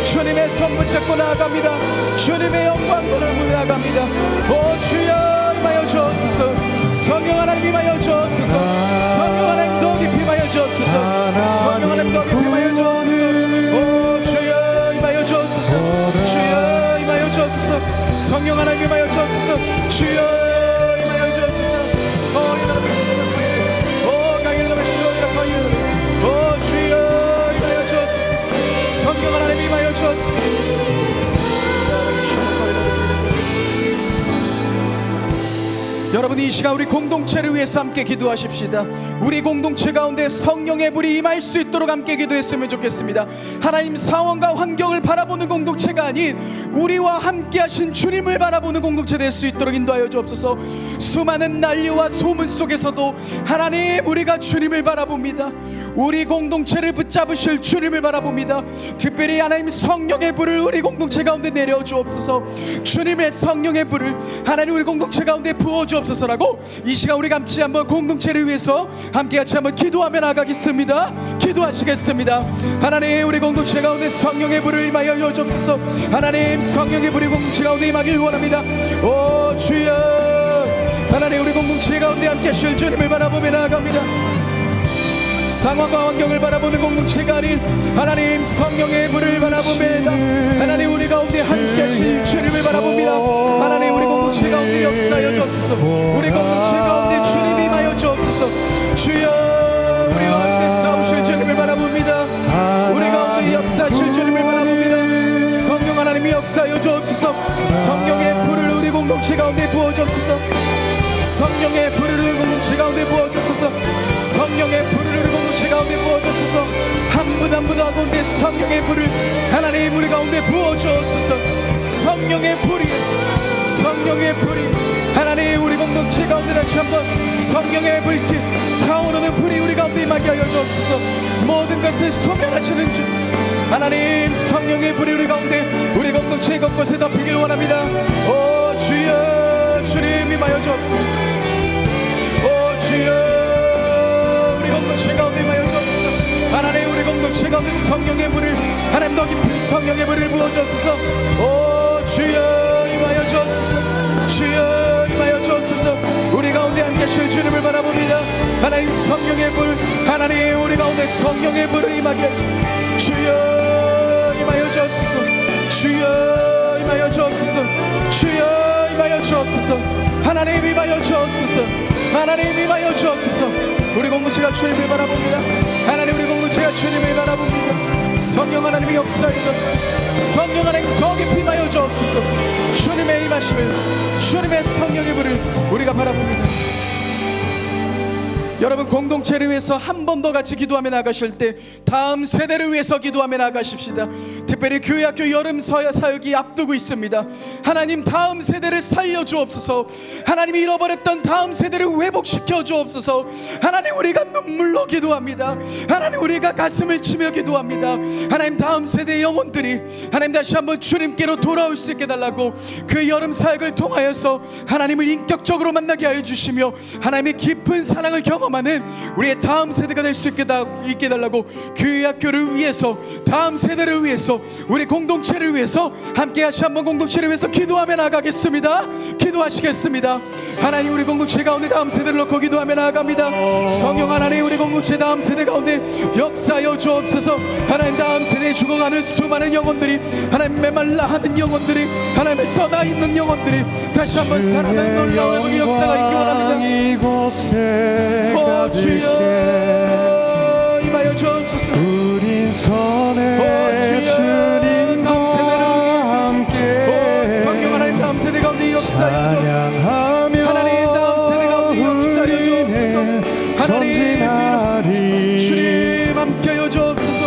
주님의 손 붙잡고 나아갑니다. 주님의 영광으로 나아갑니다. 오 주여 임하여 주옵소서. 성령 하나님 임하여 주옵소서. 성령 하나님 더 깊이 임하여 주옵소서. 성령 하나님 더 깊이 임하여 주옵소서. 오 주여 임하여 주옵소서. 주여 임하여 주옵소서. 성령 하나님 임하여 주옵소서. 주여 임하여 주옵소서. 오 주여 임하여 주옵소서. 성령 하나님 임하여 주옵소서. 여러분, 이 시간 우리 공동체를 위해서 함께 기도하십시다. 우리 공동체 가운데 성령의 불이 임할 수 있도록 함께 기도했으면 좋겠습니다. 하나님 상황과 환경을 바라보는 공동체가 아닌 우리와 함께 하신 주님을 바라보는 공동체 될 수 있도록 인도하여 주옵소서. 수많은 난리와 소문 속에서도 하나님 우리가 주님을 바라봅니다. 우리 공동체를 붙잡으실 주님을 바라봅니다. 특별히 하나님 성령의 불을 우리 공동체 가운데 내려 주옵소서. 주님의 성령의 불을 하나님 우리 공동체 가운데 부어 주옵소서라고 이 시간 우리 같이 한번 공동체를 위해서 함께 같이 한번 기도하며 나가겠습니다. 기도하시겠습니다. 하나님 우리 공동체 가운데 성령의 불을 임하여 주옵소서. 하나님 성령의 불이 공동체 가운데 임하길 원합니다. 오 주여, 하나님 우리 공동체 가운데 함께 하실 주님을 바라보며 나아갑니다. 상황과 환경을 바라보는 공동체가 아닌 하나님 성령의 불을 바라봅니다. 하나님 우리 가운데 함께 하실 주님을 바라봅니다. 하나님 우리 공동체 가운데 역사하여 주옵소서. 우리 공동체 가운데 주님 임하여 주옵소서. 주여 우리와 함께 싸우실 주님을 바라봅니다. 우리 가운데 역사하실 주님을 바라봅니다. 성령 하나님이 역사하여 주옵소서. 성령의 불을 우리 공동체 가운데 부어 주옵소서. 성령의 불을 우리 공동체 가운데 부어 주옵소서. 성령의 불을 우리 공동체 가운데 부어 주옵소서. 한 분 한 분 가운데 성령의 불을 하나님 우리 가운데 부어 주옵소서. 성령의 불이 하나님 우리 공동체 가운데 다시 한번 성령의 불길 타오르는 모든 불이 우리 가운데 임하게 하여 주옵소서. 모든 것을 소멸하시는 주 하나님, 성령의 불이 우리 가운데 우리 공동체 곳곳에 덮이길 원합니다. 오 주여, 주님 임하여 주옵소서. 오 주여, 우리 공동체 가운데 임하여 주옵소서. 하나님, 우리 공동체 가운데 성령의 불을, 하나님 더 깊은 성령의 불을 부어 주옵소서. 오 주여 임하여 주옵소서. 주여 임하여 주옵소서. 우리 가운데 함께 하실 주님을 바라봅니다. 하나님, 성령의 불, 하나님 우리 가운데 성령의 불을 임하게 하여 주여 임하여 주옵소서. 주여 임하여 주옵소서. 주여 임하여 주옵소서. 하나님 임하여 주옵소서. 하나님 임하여 주옵소서. 우리 공동체가 주님을 바라봅니다. 하나님, 우리 공동체가 주님을 바라봅니다. 성령 하나님의 역사에 주옵소서. 성령 하나님 더 깊이 임하여 주옵소서. 주님의 임하심을, 주님의 성령의 불을 우리가 바라봅니다. 여러분, 공동체를 위해서 한 번 더 같이 기도하며 나가실 때 다음 세대를 위해서 기도하며 나가십시다. 특별히 교회학교 여름 사역이 앞두고 있습니다. 하나님, 다음 세대를 살려주옵소서. 하나님, 잃어버렸던 다음 세대를 회복시켜 주옵소서. 하나님, 우리가 눈물로 기도합니다. 하나님, 우리가 가슴을 치며 기도합니다. 하나님, 다음 세대의 영혼들이 하나님 다시 한번 주님께로 돌아올 수 있게 달라고, 그 여름 사역을 통하여서 하나님을 인격적으로 만나게 하여 주시며 하나님의 깊은 사랑을 경험하는 우리의 다음 세대가 될 수 있게 달라고, 교회학교를 위해서, 다음 세대를 위해서, 우리 공동체를 위해서 함께 다시 한번 공동체를 위해서 기도하며 나가겠습니다. 기도하시겠습니다. 하나님, 우리 공동체 가운데 다음 세대를 놓고 기도하며 나아갑니다. 성령 하나님, 우리 공동체 다음 세대 가운데 역사하여 주옵소서. 하나님, 다음 세대에 죽어가는 수많은 영혼들이, 하나님 메말라 하는 영혼들이, 하나님을 떠나 있는 영혼들이 다시 한번 살아나는 놀라운 회복의 역사가 있기 원합니다. 오 주여 임하여 주옵소서. 우린 선의 주님과 함께 성령 하나님, 다음 세대 가운데 역사하여 주옵소서. 하나님, 다음 세대 가운데 역사하여 주옵소서. 하나님, 주님 함께하여 주옵소서.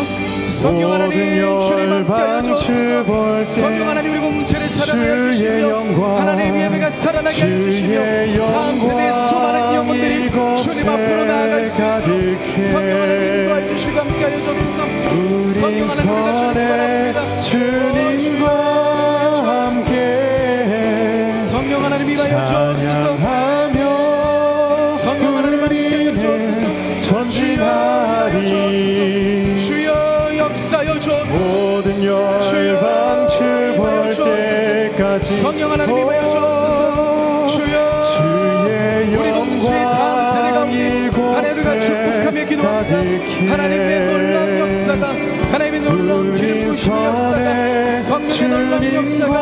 성령 하나님, 주님 함께하여 주옵소서. 성령 하나님, 우리 공동체를 살아나게 해주시며 하나님 예배가 살아나게 해주시며 다음 세대의 수많은 영혼들이 주님 앞으로 나아갈 수 있도록 성령 하나님 인도해 주시고 함께하여 주옵소서. 성령 하나님, 우리가 주님을 바랍니다. 주님과 함께 성령 하나님 임하여 주옵소서. 성령 하나님 함께하여 주옵소서. 전진하리. 주여 역사여 주옵소서. 모든 열방 주볼 때까지 성령 하나님 임하여 주옵소서. 주여, 우리 공동체의 다음 세대 가운데 하나님과 축복하며 기도합니다. 하나님의 놀라운 역사가, 하나님의 놀라운 기름 부으심의 역사가, 성령의 놀라운 역사가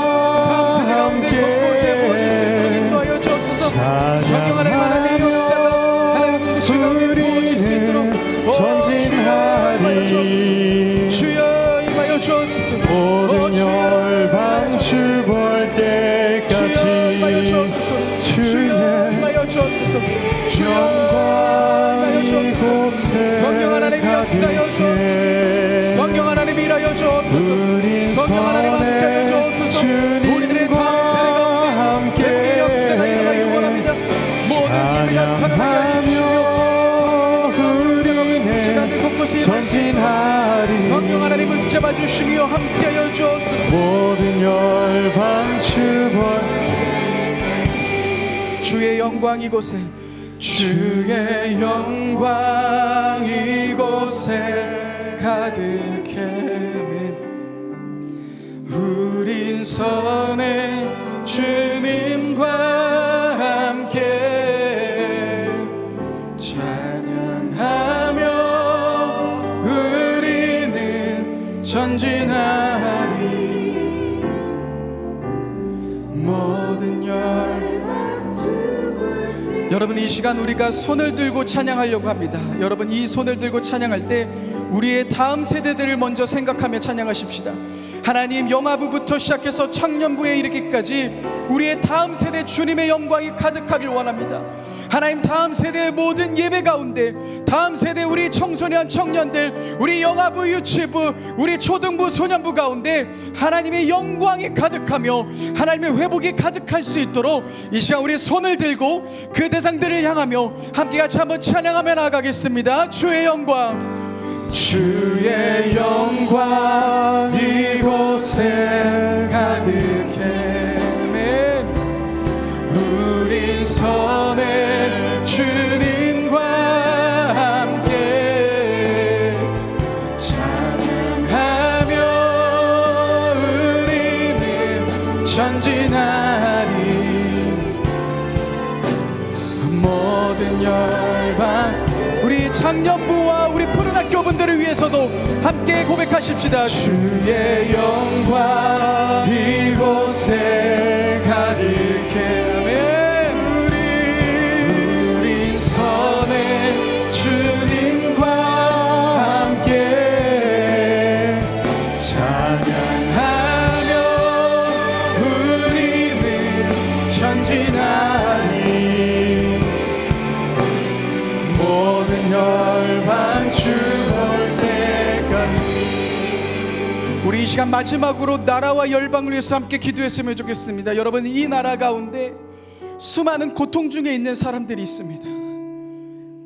다음 세대 가운데 곳곳에 부어질 수 있도록 인도하여 주옵소서. 성령 하나님, 하나님의 역사가 하나님의 공동체 가운데 부어질 수 있도록 전진하리. 주여 임하여 주옵소서. 모든 열방 주볼 때까지 주여 임하여 주옵소서. 주여 임하여 주옵소서. 성령 하나님 역사하여 주옵소서. 성령 하나님 일하여 주옵소서. 성령 하나님 함께하여 주옵소서. 우리들의 다음 세대 가운데 대부의 역사가 일어나기 원합니다. 모든 예배가 살아나게 해주시며 성령의 역사가 공동체가 곳곳에 일어나시며 성령 하나님 붙잡아 주시며 함께하여 주옵소서. 모든 열방 주볼 주의 영광 이곳에, 주의 영광 이곳에 가득해민 우린 선의 주님과 함께 찬양하며 우리는 전진하리. 모든 여러분, 이 시간 우리가 손을 들고 찬양하려고 합니다. 여러분, 이 손을 들고 찬양할 때 우리의 다음 세대들을 먼저 생각하며 찬양하십시다. 하나님, 영아부부터 시작해서 청년부에 이르기까지 우리의 다음 세대 주님의 영광이 가득하길 원합니다. 하나님, 다음 세대의 모든 예배 가운데, 다음 세대 우리 청소년 청년들, 우리 영아부 유치부, 우리 초등부 소년부 가운데 하나님의 영광이 가득하며 하나님의 회복이 가득할 수 있도록 이 시간 우리 손을 들고 그 대상들을 향하며 함께 같이 한번 찬양하며 나아가겠습니다. 주의 영광, 주의 영광 이곳에 가득해. 아멘. 우리 손에 주님과 함께 찬양하며 우리는 전진하리. 모든 열방, 우리 청년부와 우리 푸른 학교 분들을 위해서도 함께 고백하십시다. 주의 영광 이곳에 가득해. 우리 손에 주님과 함께 찬양하며 우리는 전진하리. 모든 열방 주 볼 때까지. 우리 이 시간 마지막으로 나라와 열방을 위해서 함께 기도했으면 좋겠습니다. 여러분, 이 나라 가운데 수많은 고통 중에 있는 사람들이 있습니다.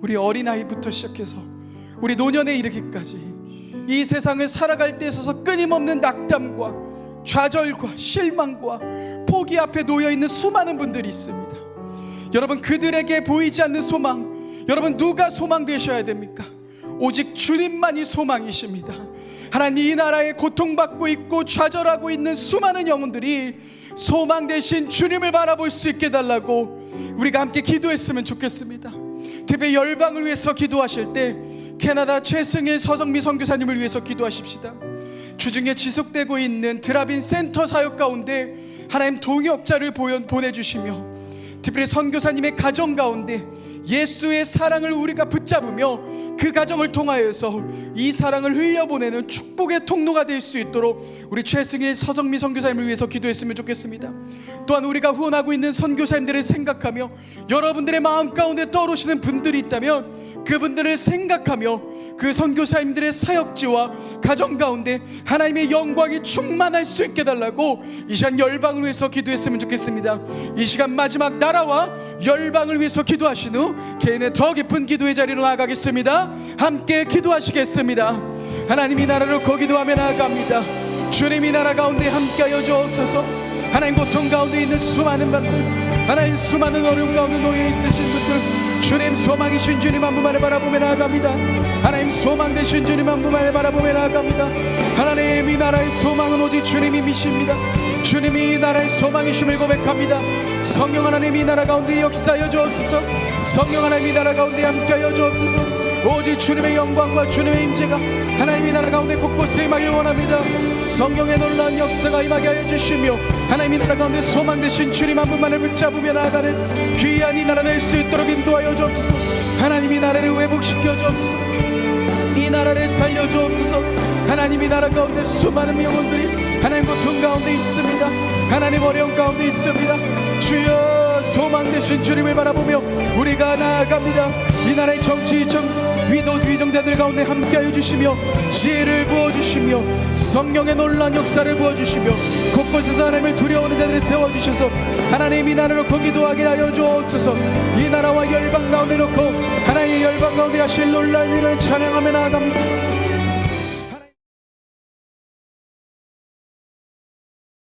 우리 어린아이부터 시작해서 우리 노년에 이르기까지 이 세상을 살아갈 때 있어서 끊임없는 낙담과 좌절과 실망과 포기 앞에 놓여있는 수많은 분들이 있습니다. 여러분, 그들에게 보이지 않는 소망, 여러분, 누가 소망 되셔야 됩니까? 오직 주님만이 소망이십니다. 하나님, 이 나라에 고통받고 있고 좌절하고 있는 수많은 영혼들이 소망 대신 주님을 바라볼 수 있게 달라고 우리가 함께 기도했으면 좋겠습니다. 특히 열방을 위해서 기도하실 때 캐나다 최승일 서정미 선교사님을 위해서 기도하십시다. 주중에 지속되고 있는 드랍인 센터 사역 가운데 하나님 동역자를 보내주시며, 특별히 선교사님의 가정 가운데 예수의 사랑을 우리가 붙잡으며 그 가정을 통하여서 이 사랑을 흘려보내는 축복의 통로가 될 수 있도록 우리 최승일 서정미 선교사님을 위해서 기도했으면 좋겠습니다. 또한 우리가 후원하고 있는 선교사님들을 생각하며 여러분들의 마음 가운데 떠오르시는 분들이 있다면 그분들을 생각하며 그 선교사님들의 사역지와 가정 가운데 하나님의 영광이 충만할 수 있게 달라고 이 시간 열방을 위해서 기도했으면 좋겠습니다. 이 시간 마지막 나라와 열방을 위해서 기도하신 후 개인의 더 깊은 기도의 자리로 나아가겠습니다. 함께 기도하시겠습니다. 하나님, 이 나라를 기도하며 나아갑니다. 주님, 이 나라 가운데 함께하여 주옵소서. 하나님, 고통 가운데 있는 수많은 분들, 하나님, 수많은 어려움 가운데 놓여 있으신 분들, 주님, 소망이신 주님 한 분만을 바라보며 나아갑니다. 하나님, 소망 되신 주님 한 분만을 바라보며 나아갑니다. 하나님, 이 나라의 소망은 오직 주님이십니다. 주님이 이 나라의 소망이심을 고백합니다. 성령 하나님, 이 나라 가운데 역사하여 주옵소서. 성령 하나님, 이 나라 가운데 함께하여 주옵소서. 오직 주님의 영광과 주님의 임재가 하나님 이 나라 가운데 곳곳에 임하길 원합니다. 성령의 놀라운 역사가 임하게 하여 주시며 하나님 이 나라 가운데 소망 되신 주님 한 분만을 붙잡으며 나아가는 귀한 이 나라 될 수 있도록 인도하여 주옵소서. 하나님, 이 나라를 회복시켜 주옵소서. 이 나라를 살려 주옵소서. 하나님, 이 나라 가운데 수많은 영혼들이 하나님 고통 가운데 있습니다. 하나님, 어려움 가운데 있습니다. 주여, 소망 되신 주님을 바라보며 우리가 나아갑니다. 이 나라의 정치 위정자들 가운데 함께하여 주시며 지혜를 부어주시며 성령의 놀라운 역사를 부어주시며 곳곳에서 하나님을 두려워하는 자들을 세워주셔서 하나님, 이 나라를 거기도하게 하여 주옵소서. 이 나라와 열방 가운데 놓고 하나님의 열방 가운데 하실 놀라운 일을 찬양하며 나아갑니다.